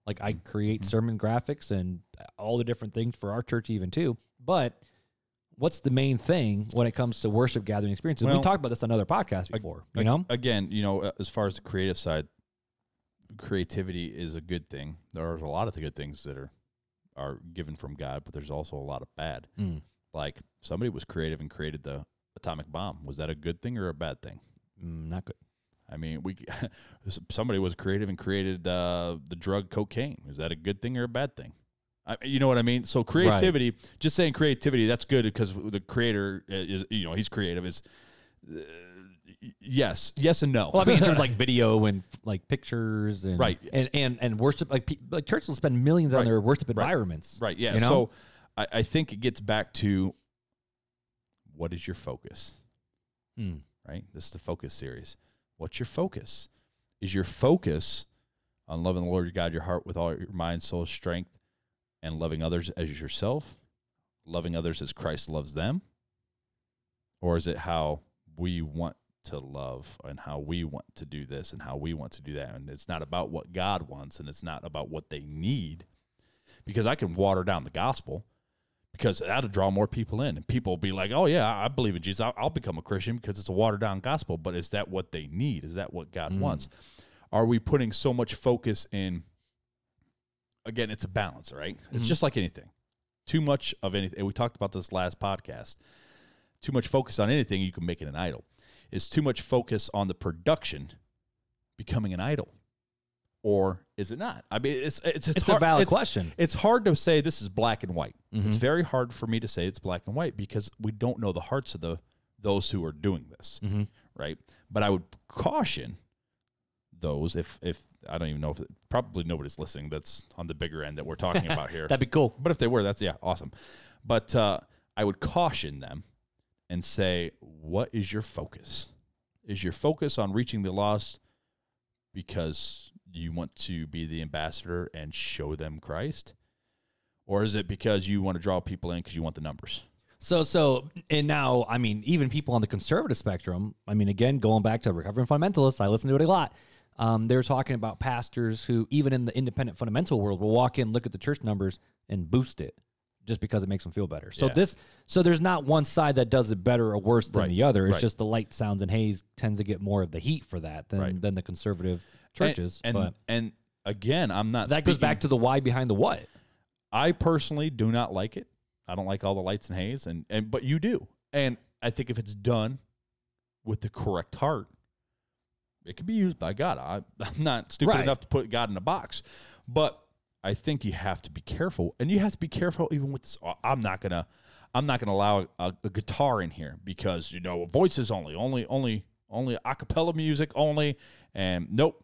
Like, I create sermon graphics and all the different things for our church even too. But what's the main thing when it comes to worship gathering experiences? We talked about this on another podcast before, Again, as far as the creative side, creativity is a good thing. There's a lot of the good things that are given from God, but there's also a lot of bad. Like, somebody was creative and created the atomic bomb. Was that a good thing or a bad thing? Not good. I mean, somebody was creative and created the drug cocaine. Is that a good thing or a bad thing? You know what I mean? So creativity, just saying creativity, that's good because the Creator is, he's creative. yes and no. Well, I mean, in terms of like video and like pictures and right, and worship, like churches will spend millions on their worship environments. Right. Yeah. You know? So I think it gets back to what is your focus? Right. This is the focus series. What's your focus? Is your focus on loving the Lord your God, your heart with all your mind, soul, strength, and loving others as yourself, loving others as Christ loves them? Or is it how we want to love and how we want to do this and how we want to do that? And it's not about what God wants, and it's not about what they need, because I can water down the gospel because that'll draw more people in, and people will be like, oh yeah, I believe in Jesus. I'll become a Christian because it's a watered down gospel. But is that what they need? Is that what God wants? Are we putting so much focus in? Again, it's a balance, right? It's just like anything. Too much of anything. And we talked about this last podcast. Too much focus on anything, you can make it an idol. Is too much focus on the production becoming an idol? Or is it not? I mean, it's a valid question. It's hard to say this is black and white. It's very hard for me to say it's black and white because we don't know the hearts of those who are doing this, right? But I would caution those if I don't even know if probably nobody's listening that's on the bigger end that we're talking about here. That'd be cool. But if they were, that's awesome. But I would caution them and say, what is your focus? Is your focus on reaching the lost because you want to be the ambassador and show them Christ? Or is it because you want to draw people in because you want the numbers? So, and now, I mean, even people on the conservative spectrum, I mean, again, going back to recovering fundamentalists, I listen to it a lot. They're talking about pastors who, even in the independent fundamental world, will walk in, look at the church numbers, and boost it just because it makes them feel better. So so there's not one side that does it better or worse than the other. It's just the light, sounds, and haze tends to get more of the heat for that than the conservative churches. And again, I'm not. That goes back to the why behind the what. I personally do not like it. I don't like all the lights and haze, but you do. And I think if it's done with the correct heart, it can be used by God. I'm not stupid enough to put God in a box, but I think you have to be careful, and you have to be careful even with this. I'm not gonna allow a guitar in here because voices only a cappella music only, and no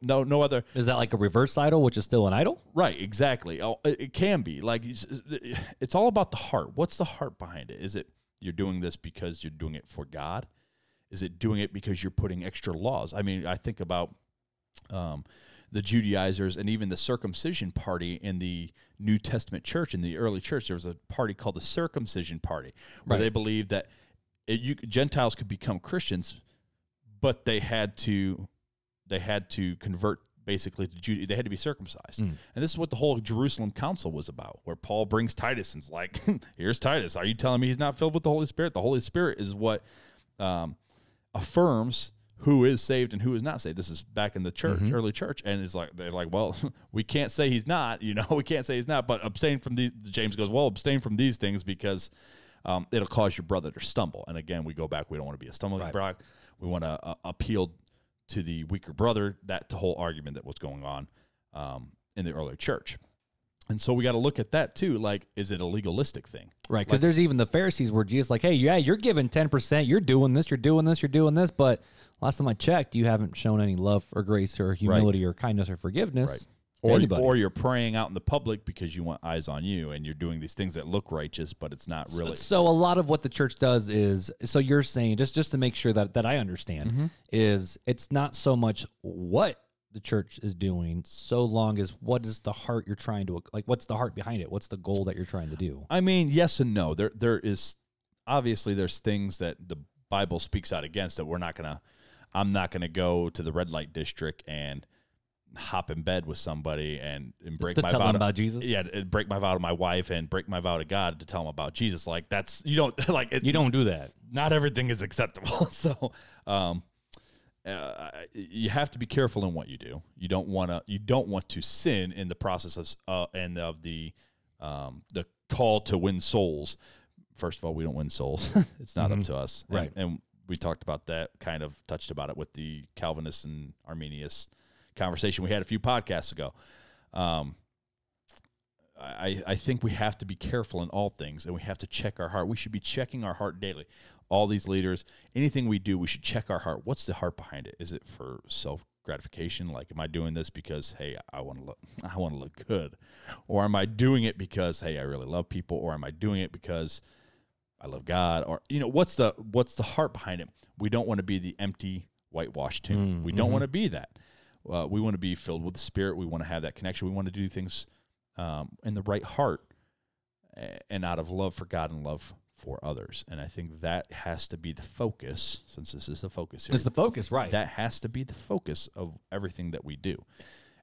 other. Is that like a reverse idol, which is still an idol? Right, exactly. It can be like it's all about the heart. What's the heart behind it? Is it you're doing this because you're doing it for God? Is it doing it because you're putting extra laws? I mean, I think about the Judaizers and even the circumcision party in the New Testament church. In the early church, there was a party called the circumcision party, where they believed that Gentiles could become Christians, but they had to convert basically to Judaism. They had to be circumcised. And this is what the whole Jerusalem Council was about, where Paul brings Titus and is like, here's Titus. Are you telling me he's not filled with the Holy Spirit? The Holy Spirit is what affirms who is saved and who is not saved. This is back in the church, early church. And it's like, they're like, well, we can't say he's not, we can't say he's not, but abstain from these. James goes, well, abstain from these things because it'll cause your brother to stumble. And again, we go back, we don't want to be a stumbling block. We want to appeal to the weaker brother. That's the whole argument that was going on in the early church. And so we got to look at that too. Like, is it a legalistic thing? Right. Because there's even the Pharisees where Jesus like, hey, yeah, you're giving 10%. You're doing this, you're doing this, you're doing this. But last time I checked, you haven't shown any love or grace or humility or kindness or forgiveness. Or you're praying out in the public because you want eyes on you, and you're doing these things that look righteous, but it's not really. So a lot of what the church does is, so you're saying, just to make sure that I understand, is it's not so much what the church is doing, so long as what is the heart you're trying to, like, what's the heart behind it? What's the goal that you're trying to do? I mean, yes and no. There is, obviously there's things that the Bible speaks out against that I'm not going to go to the red light district and hop in bed with somebody and break my vow about Jesus. Yeah, break my vow to my wife and break my vow to God to tell them about Jesus. Like, that's, you don't like it, you don't do that. Not everything is acceptable. So you have to be careful in what you do. You don't want to sin in the process of the call to win souls. First of all, we don't win souls. It's not up to us. Right. And we talked about that, kind of touched about it with the Calvinist and Arminius conversation we had a few podcasts ago. I think we have to be careful in all things, and we have to check our heart. We should be checking our heart daily. All these leaders, anything we do, we should check our heart. What's the heart behind it? Is it for self-gratification? Like, am I doing this because, hey, I want to look good? Or am I doing it because, hey, I really love people? Or am I doing it because I love God? Or, what's the heart behind it? We don't want to be the empty, whitewashed tomb. We don't want to be that. We want to be filled with the Spirit. We want to have that connection. We want to do things in the right heart and out of love for God and love for others. And I think that has to be the focus, since this is the focus here. It's the focus, right. That has to be the focus of everything that we do.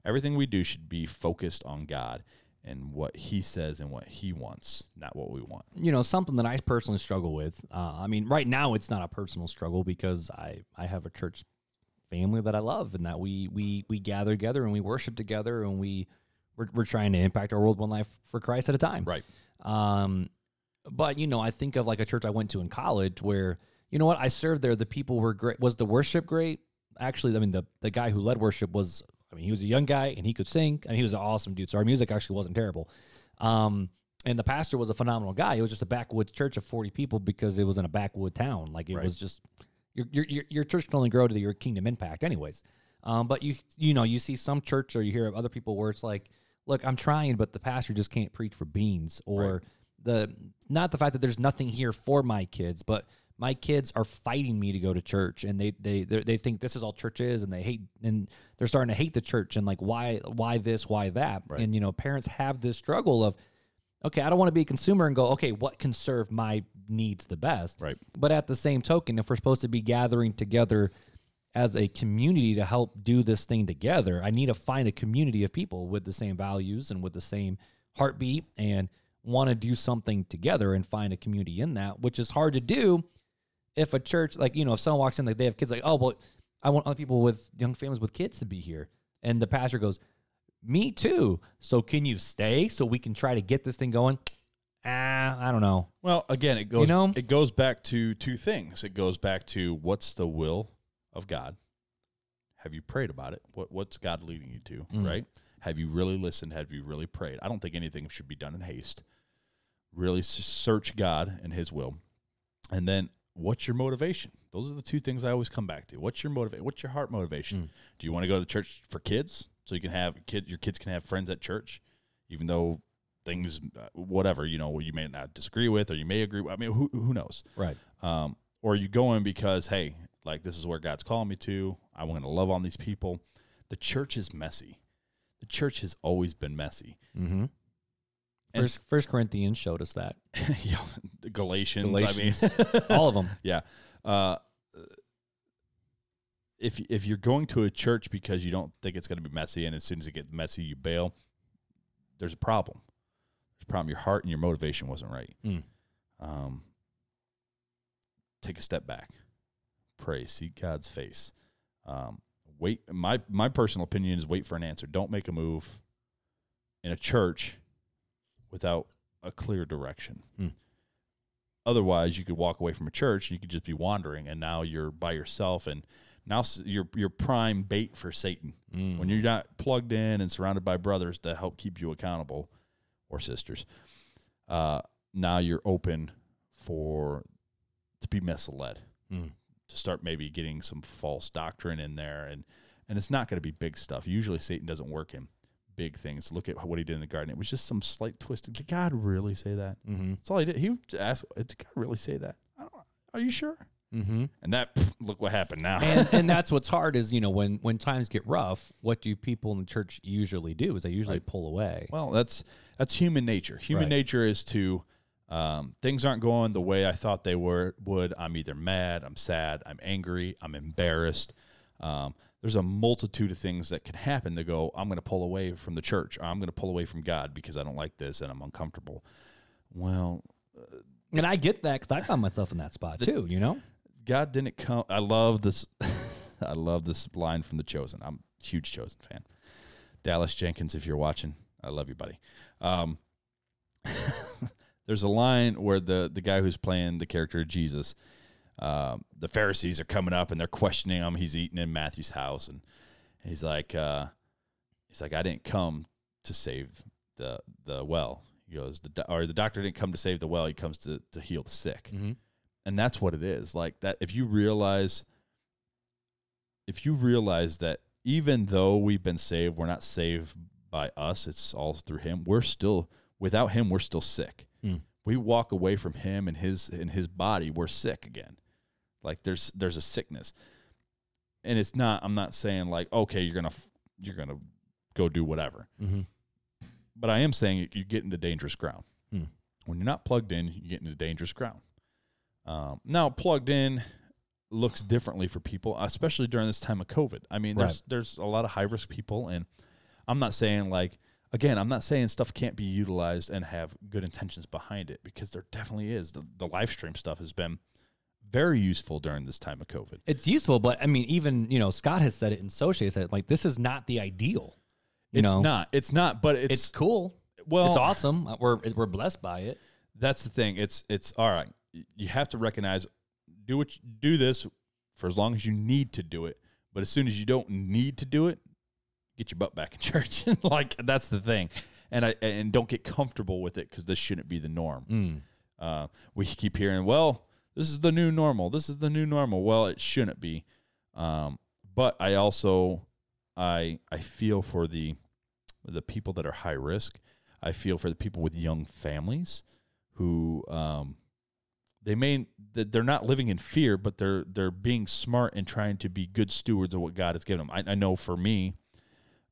Everything we do should be focused on God and what he says and what he wants, not what we want. Something that I personally struggle with. Right now it's not a personal struggle because I have a church family that I love, and that we gather together and we worship together, and we're trying to impact our world one life for Christ at a time. Right. But I think of like a church I went to in college where, I served there. The people were great. Was the worship great? Actually, the guy who led worship was, he was a young guy and he could sing, and he was an awesome dude. So our music actually wasn't terrible. And the pastor was a phenomenal guy. It was just a backwoods church of 40 people because it was in a backwood town. Like, it was just, your church can only grow to your kingdom impact anyways. But you see some church, or you hear of other people where it's like, look, I'm trying, but the pastor just can't preach for beans. Or not the fact that there's nothing here for my kids, but my kids are fighting me to go to church, and they think this is all church is, and they're starting to hate the church, and like, why this, why that? Right. And parents have this struggle of, okay, I don't want to be a consumer and go, okay, what can serve my needs the best? Right. But at the same token, if we're supposed to be gathering together as a community to help do this thing together, I need to find a community of people with the same values and with the same heartbeat and want to do something together and find a community in that, which is hard to do if a church, like, if someone walks in, like, they have kids, like, oh, well, I want other people with young families with kids to be here. And the pastor goes, me too. So can you stay so we can try to get this thing going? I don't know. Well, again, it goes back to two things. It goes back to, what's the will of God? Have you prayed about it? What's God leading you to, right? Have you really listened? Have you really prayed? I don't think anything should be done in haste. Really search God and his will. And then, what's your motivation? Those are the two things I always come back to. What's your motivation? What's your heart motivation? Do you want to go to church for kids so you can have your kids can have friends at church, even though things, whatever, you may not disagree with, or you may agree with? Who knows? Right. Or are you going because, hey, like, this is where God's calling me to. I want to love on these people. The church is messy. The church has always been messy. Mm-hmm. First Corinthians showed us that. Galatians. All of them. Yeah. If you're going to a church because you don't think it's going to be messy, and as soon as it gets messy, you bail, there's a problem. There's a problem. Your heart and your motivation wasn't right. Take a step back. Pray. Seek God's face. Wait. My personal opinion is wait for an answer. Don't make a move in a church without a clear direction. Otherwise, you could walk away from a church and you could just be wandering, and now you're by yourself, and now you're prime bait for Satan. When you're not plugged in and surrounded by brothers to help keep you accountable, or sisters, now you're open to be misled, to start maybe getting some false doctrine in there, and it's not going to be big stuff. Usually Satan doesn't work in big things. Look at what he did in the garden. It was just some slight twist. Did God really say that? That's all he did. He asked, did God really say that? Are you sure? And that, look what happened now. and that's what's hard is, when times get rough, what do people in the church usually do? Is they usually pull away. Well, that's human nature. Human nature is to, things aren't going the way I thought they would. I'm either mad, I'm sad, I'm angry, I'm embarrassed. There's a multitude of things that can happen to go, I'm going to pull away from the church, or I'm going to pull away from God because I don't like this and I'm uncomfortable. Well, and I get that because I found myself in that spot too, God didn't come. I love this. I love this line from The Chosen. I'm a huge Chosen fan. Dallas Jenkins, if you're watching, I love you, buddy. There's a line where the guy who's playing the character of Jesus, the Pharisees are coming up and they're questioning him. He's eating in Matthew's house, and he's like, I didn't come to save the well. He goes, the doctor didn't come to save the well. He comes to heal the sick. Mm-hmm. And that's what it is. Like that, if you realize that even though we've been saved, we're not saved by us. It's all through him. Without him, we're still sick. Mm. We walk away from him and his body, we're sick again. Like there's a sickness. And it's not, I'm not saying like, okay, you're going to go do whatever. Mm-hmm. But I am saying you get into dangerous ground. Mm. When you're not plugged in, you get into dangerous ground. Now, plugged in looks differently for people, especially during this time of COVID. I mean, there's a lot of high-risk people, and I'm not saying I'm not saying stuff can't be utilized and have good intentions behind it, because there definitely is. The live stream stuff has been very useful during this time of COVID. It's useful, but I mean, even, Scott has said it and Soche has said it, like, this is not the ideal. It's not, but it's cool. Well, it's awesome. We're blessed by it. That's the thing. It's all right. You have to recognize, do this for as long as you need to do it. But as soon as you don't need to do it, get your butt back in church. Like, that's the thing. And don't get comfortable with it, because this shouldn't be the norm. We keep hearing, well, this is the new normal. This is the new normal. Well, it shouldn't be. But I also, I feel for the people that are high risk. I feel for the people with young families who they're not living in fear, but they're being smart and trying to be good stewards of what God has given them. I know for me,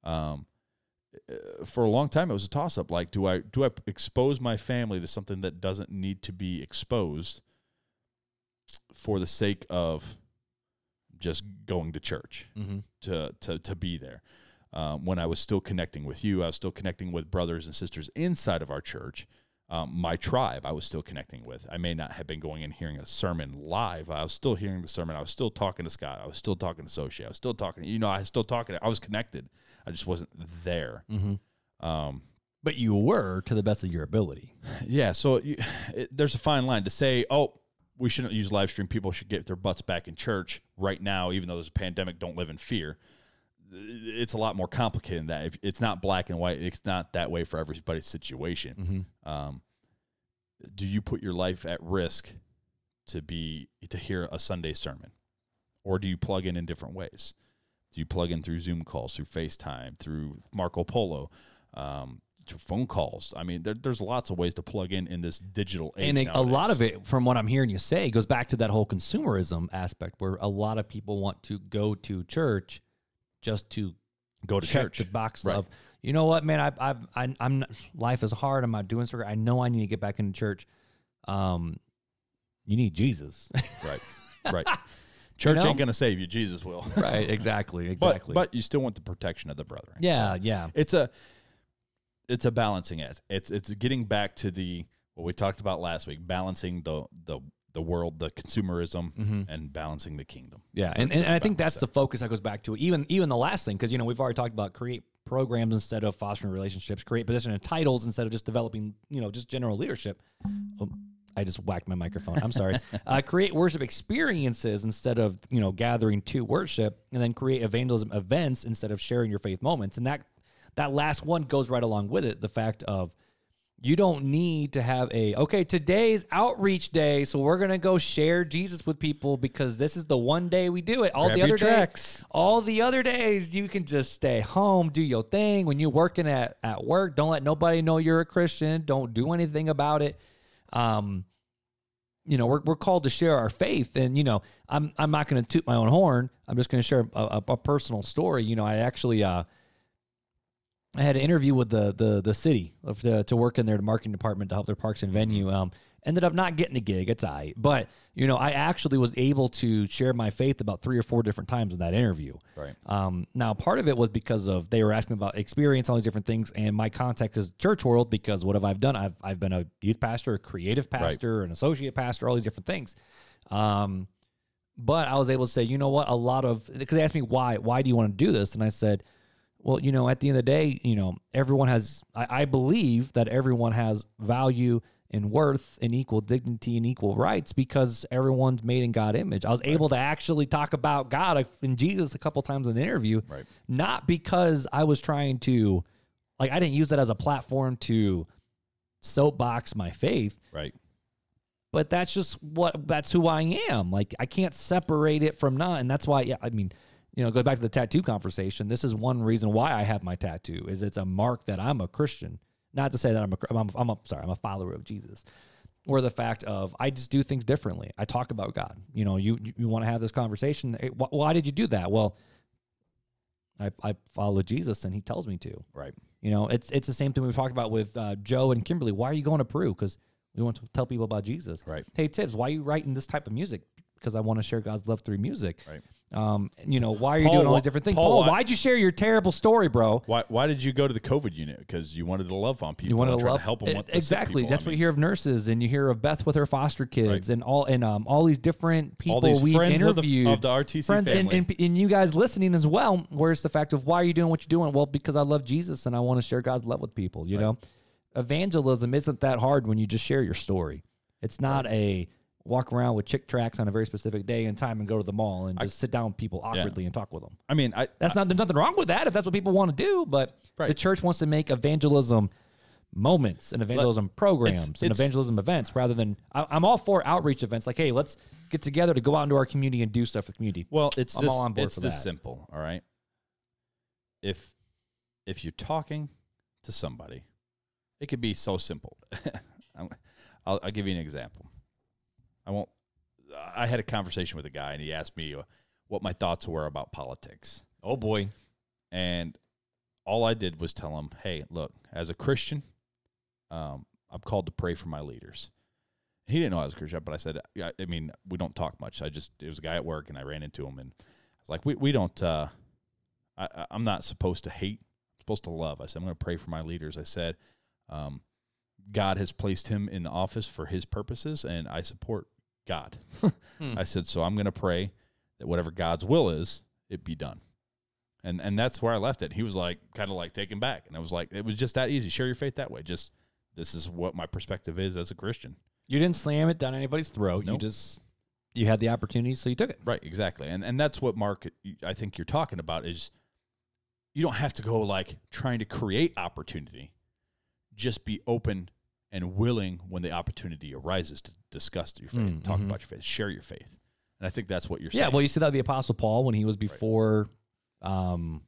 for a long time it was a toss up. Like, do I expose my family to something that doesn't need to be exposed for the sake of just going to church, to be there? When I was still connecting with you, I was still connecting with brothers and sisters inside of our church. My tribe I was still connecting with. I may not have been going and hearing a sermon live. I was still hearing the sermon. I was still talking to Scott. I was still talking to Sochi. I was still talking. I was still talking. I was connected. I just wasn't there. But you were, to the best of your ability. Yeah. So there's a fine line to say, oh, we shouldn't use live stream. People should get their butts back in church right now, even though there's a pandemic. Don't live in fear. It's a lot more complicated than that. If it's not black and white, it's not that way for everybody's situation. Do you put your life at risk to hear a Sunday sermon, or do you plug in different ways? Do you plug in through Zoom calls, through FaceTime, through Marco Polo, through phone calls? I mean, there's lots of ways to plug in this digital age. And a lot of it, from what I'm hearing you say, goes back to that whole consumerism aspect, where a lot of people want to go to church just to go to church. The box of, you know what, man, I'm life is hard. I'm not doing so great. I know I need to get back into church. You need Jesus. Right. Church ain't going to save you. Jesus will. Right. Exactly. But you still want the protection of the brethren. Yeah. So yeah. It's a balancing act. It's getting back to what we talked about last week, balancing the world, the consumerism, and balancing the kingdom. Yeah, and I think that's the focus that goes back to it. Even the last thing, because we've already talked about create programs instead of fostering relationships, create position and titles instead of just developing, just general leadership. Oh, I just whacked my microphone. I'm sorry. Create worship experiences instead of gathering to worship, and then create evangelism events instead of sharing your faith moments. And that last one goes right along with it. The fact of, you don't need to have today's outreach day, so we're going to go share Jesus with people because this is the one day we do it. All the other days, you can just stay home, do your thing. When you're working at work, don't let nobody know you're a Christian. Don't do anything about it. We're called to share our faith, and I'm not going to toot my own horn. I'm just going to share a personal story. I actually I had an interview with the city to work in their marketing department to help their parks and venue. Ended up not getting the gig. It's all right. But, I actually was able to share my faith about 3 or 4 different times in that interview. Right. Now, part of it was because of they were asking about experience, all these different things, and my context is church world, because what have I done? I've been a youth pastor, a creative pastor, an associate pastor, all these different things. But I was able to say, you know what, because they asked me why do you want to do this? And I said, well, at the end of the day, everyone has, I believe that everyone has value and worth and equal dignity and equal rights because everyone's made in God's image. I was able to actually talk about God and Jesus a couple times in the interview, not because I was trying to like I didn't use that as a platform to soapbox my faith. Right. But that's who I am. Like, I can't separate it from not. And that's why, yeah, I mean, go back to the tattoo conversation. This is one reason why I have my tattoo, is it's a mark that I'm a Christian. Not to say that I'm a follower of Jesus. Or the fact of, I just do things differently. I talk about God. You want to have this conversation. Hey, why did you do that? Well, I follow Jesus and he tells me to. Right. It's the same thing we talked about with Joe and Kimberly. Why are you going to Peru? Because we want to tell people about Jesus. Right. Hey, Tibbs, why are you writing this type of music? Because I want to share God's love through music. Right. Why are you doing all these different things? Paul, why'd you share your terrible story, bro? Why did you go to the COVID unit? Because you wanted to love on people. You wanted to help them. Exactly. That's what you hear of nurses, and you hear of Beth with her foster kids, and all these different people we've interviewed of the RTC family, and you guys listening as well. Where's the fact of why are you doing what you're doing? Well, because I love Jesus and I want to share God's love with people. You know, evangelism isn't that hard when you just share your story. It's not a walk around with Chick Tracts on a very specific day and time and go to the mall and just sit down with people awkwardly and talk with them. I mean, there's nothing wrong with that if that's what people want to do, but the church wants to make evangelism moments and evangelism programs and evangelism events rather than, I'm all for outreach events. Like, hey, let's get together to go out into our community and do stuff for the community. Well, it's all on board for this that. Simple, all right? If you're talking to somebody, it could be so simple. I'll give you an example. I had a conversation with a guy, and he asked me what my thoughts were about politics. Oh, boy. And all I did was tell him, hey, look, as a Christian, I'm called to pray for my leaders. He didn't know I was a Christian, but I said, I mean, we don't talk much. It was a guy at work, and I ran into him, and I was like, we don't, I'm not supposed to hate. I'm supposed to love. I said, I'm going to pray for my leaders. I said, God has placed him in the office for his purposes, and I support God. I said, so I'm going to pray that whatever God's will is, it be done. And that's where I left it. He was like, kind of like taken back. And I was like, it was just that easy. Share your faith that way. Just, this is what my perspective is as a Christian. You didn't slam it down anybody's throat. Nope. You had the opportunity, so you took it. Right, exactly. And that's what, Mark, I think you're talking about is you don't have to go like trying to create opportunity. Just be open and willing when the opportunity arises to discuss your faith, talk about your faith, share your faith. And I think that's what you're saying. Yeah, well, you see that the Apostle Paul when he was before... Well,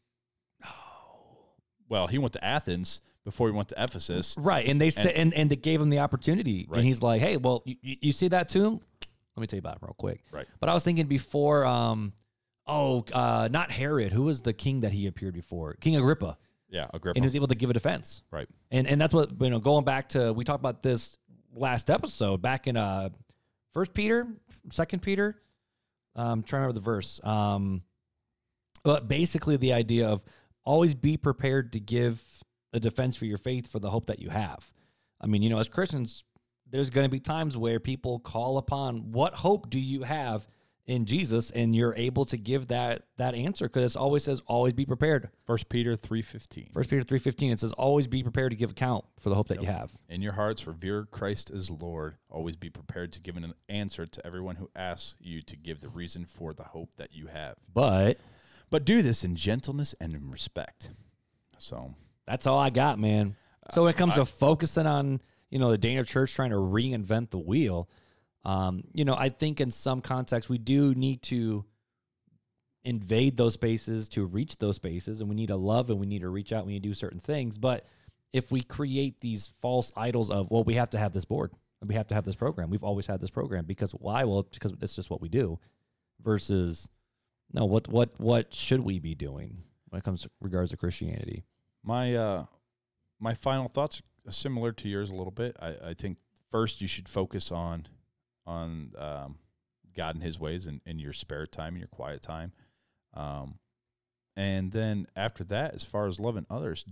he went to Athens before he went to Ephesus. Right, and they said, and they gave him the opportunity. Right. And he's like, hey, well, you see that too? Let me tell you about it real quick. Right. But I was thinking before, not Herod. Who was the king that he appeared before? King Agrippa. Yeah, Agrippa. And he was able to give a defense. Right. And that's what, going back to, we talked about this last episode, back in 1 Peter, 2 Peter. I'm trying to remember the verse. But basically the idea of always be prepared to give a defense for your faith for the hope that you have. I mean, as Christians, there's going to be times where people call upon, what hope do you have in Jesus? And you're able to give that answer because it always says, always be prepared. 1 Peter 3:15. 1 Peter 3:15, it says, always be prepared to give account for the hope that you have. In your hearts, revere Christ as Lord. Always be prepared to give an answer to everyone who asks you to give the reason for the hope that you have. But do this in gentleness and in respect. So that's all I got, man. So when it comes to focusing on, the Dana Church trying to reinvent the wheel, I think in some contexts we do need to invade those spaces to reach those spaces, and we need to love and we need to reach out. We need to do certain things. But if we create these false idols of, well, we have to have this board, we have to have this program. We've always had this program because why? Well, because it's just what we do. Versus, no, what should we be doing when it comes to regards to Christianity? My final thoughts are similar to yours a little bit. I think first you should focus on God and his ways in your spare time, in your quiet time. And then after that, as far as loving others,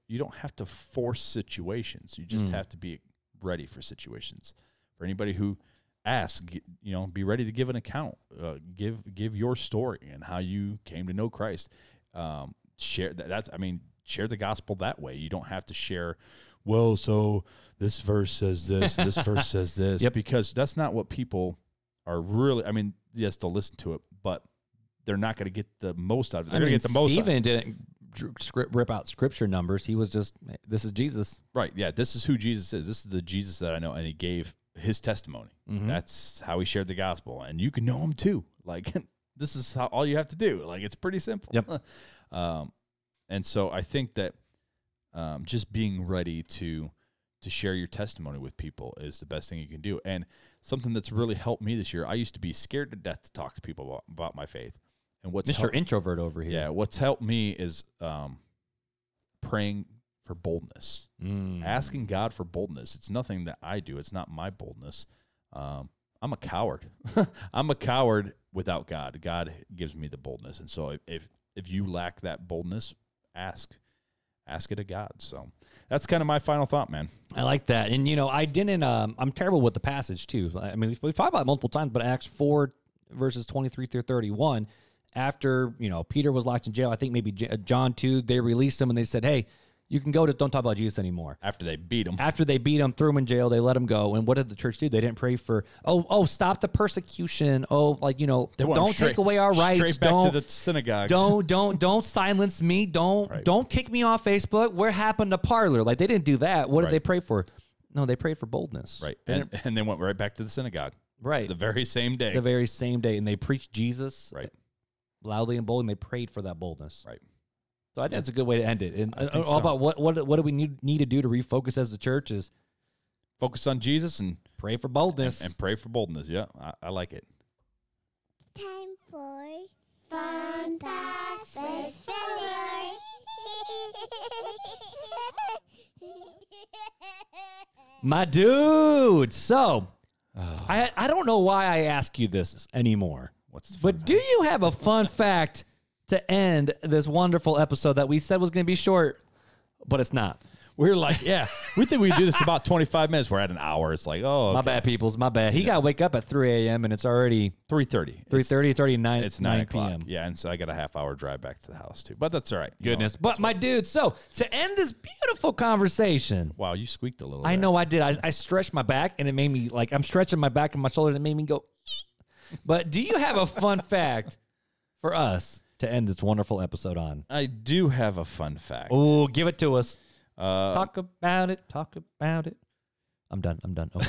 you don't have to force situations. You just have to be ready for situations. For anybody who asks, be ready to give an account. Give your story and how you came to know Christ. Share share the gospel that way. You don't have to share, well, so this verse says this, this verse says this, because that's not what people are really. I mean, yes, they'll listen to it, but they're not going to get the most out of it. They're going to get the most. Stephen didn't rip out scripture numbers. He was just, this is Jesus. Right. Yeah. This is who Jesus is. This is the Jesus that I know. And he gave his testimony. That's how he shared the gospel. And you can know him too. Like, this is how all you have to do. Like, it's pretty simple. Yep. And so I think that just being ready to share your testimony with people is the best thing you can do. And something that's really helped me this year, I used to be scared to death to talk to people about my faith. And what's Mr. Introvert over here. Yeah, what's helped me is praying for boldness, asking God for boldness. It's nothing that I do. It's not my boldness. I'm a coward. I'm a coward without God. God gives me the boldness. And so if you lack that boldness, ask it of God. So that's kind of my final thought, man. I like that. And, I didn't, I'm terrible with the passage too. I mean, we've talked about it multiple times, but Acts 4 verses 23 through 31, after, Peter was locked in jail, I think maybe John too, they released him and they said, hey, you can go, just don't talk about Jesus anymore. After they beat him. After they beat him, threw him in jail, they let him go. And what did the church do? They didn't pray for, stop the persecution. Don't take away our rights. Straight back to the synagogues. Don't silence me. Don't kick me off Facebook. Where happened to Parler? Like, they didn't do that. What did they pray for? No, they prayed for boldness. Right. And they went right back to the synagogue. Right. The very same day. And they preached Jesus. Right. Loudly and bold, and they prayed for that boldness. Right. So I think that's a good way to end it. And all about what do we need to do to refocus as the church is focus on Jesus and pray for boldness. And pray for boldness. Yeah, I like it. Time for Fun Facts with Fuller. My dude. So I don't know why I ask you this anymore. But do you have a fun fact to end this wonderful episode that we said was going to be short, but it's not? We're like, we think we do this about 25 minutes. We're at an hour. It's like, okay. My bad, peoples. My bad. He got to wake up at 3 a.m. and it's already 3:30. 3:30. It's already 9. It's 9 p.m. Yeah, and so I got a half-hour drive back to the house too. But that's all right. Goodness. But my dude, so to end this beautiful conversation. Wow, you squeaked a little. I know I did. I stretched my back and it made me like I'm stretching my back and my shoulder and it made me go. But do you have a fun fact for us to end this wonderful episode on? I do have a fun fact. Oh, give it to us. Talk about it. I'm done. Okay.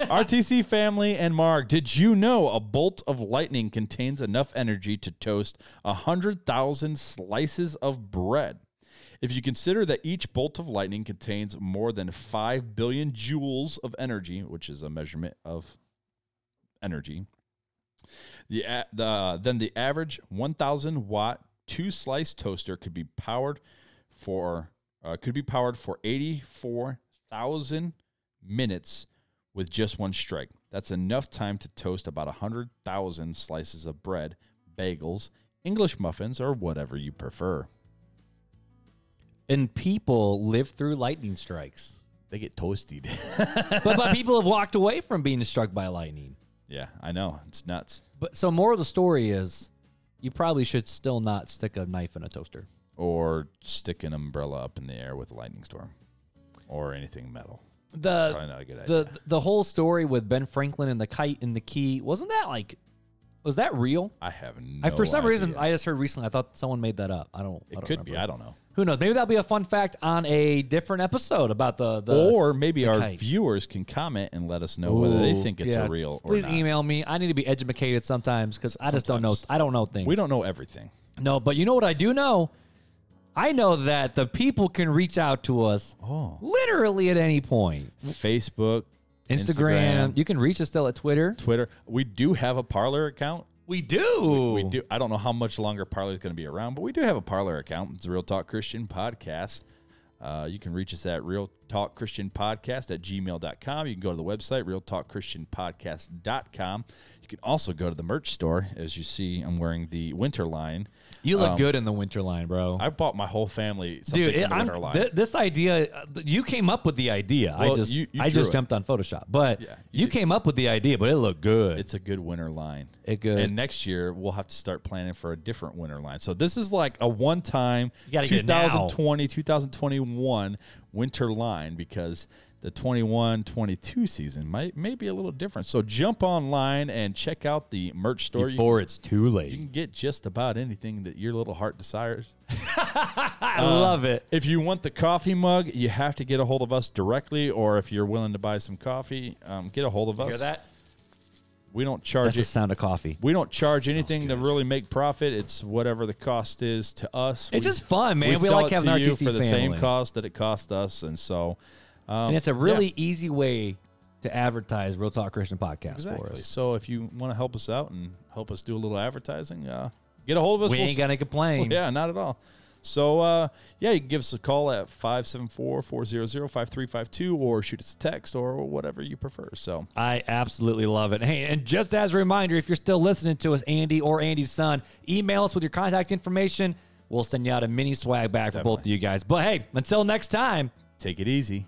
RTC family and Mark, did you know a bolt of lightning contains enough energy to toast 100,000 slices of bread? If you consider that each bolt of lightning contains more than 5 billion joules of energy, which is a measurement of energy, then the average 1,000 watt 2-slice toaster could be powered for 84,000 minutes with just one strike. That's enough time to toast about 100,000 slices of bread, bagels, English muffins, or whatever you prefer. And people live through lightning strikes. They get toasted. but people have walked away from being struck by lightning. Yeah, I know. It's nuts. But so moral of the story is you probably should still not stick a knife in a toaster. Or stick an umbrella up in the air with a lightning storm. Or anything metal. Probably not a good idea. The whole story with Ben Franklin and the kite and the key, was that real? I have no idea. For some reason, I just heard recently, I thought someone made that up. It could be. I don't know. Who knows? Maybe that'll be a fun fact on a different episode about the or maybe our kite. Viewers can comment and let us know whether they think it's a real or Please not. email me. I need to be educated sometimes because I just don't know. I don't know things. We don't know everything. No, but you know what I do know? I know that the people can reach out to us literally at any point. Facebook, Instagram. You can reach us still at Twitter. We do have a Parler account. We do. We do. I don't know how much longer Parler is going to be around, but we do have a Parler account. It's a Real Talk Christian Podcast. You can reach us at realtalkchristianpodcast@gmail.com. You can go to the website, realtalkchristianpodcast.com. You can also go to the merch store. As you see, I'm wearing the winter line. You look good in the winter line, bro. I bought my whole family something in the winter line. This idea, you came up with the idea. Well, I just jumped on Photoshop. But you came up with the idea, but it looked good. It's a good winter line. And next year, we'll have to start planning for a different winter line. So this is like a one-time 2020, 2021 winter line because the 21-22 season may be a little different. So jump online and check out the merch store. Before it's too late. You can get just about anything that your little heart desires. I love it. If you want the coffee mug, you have to get a hold of us directly, or if you're willing to buy some coffee, get a hold of us. Hear that? We don't charge That's the sound of coffee. We don't charge anything to really make profit. It's whatever the cost is to us. It's just fun, man. We sell like it having to you RTC for the family. same cost that it cost us, and so and it's a really easy way to advertise Real Talk Christian Podcast for us. So if you want to help us out and help us do a little advertising, get a hold of us. We ain't gonna complain. Well, yeah, not at all. So, you can give us a call at 574-400-5352 or shoot us a text or whatever you prefer. So I absolutely love it. Hey, and just as a reminder, if you're still listening to us, Andy or Andy's son, email us with your contact information. We'll send you out a mini swag bag for both of you guys. But hey, until next time, take it easy.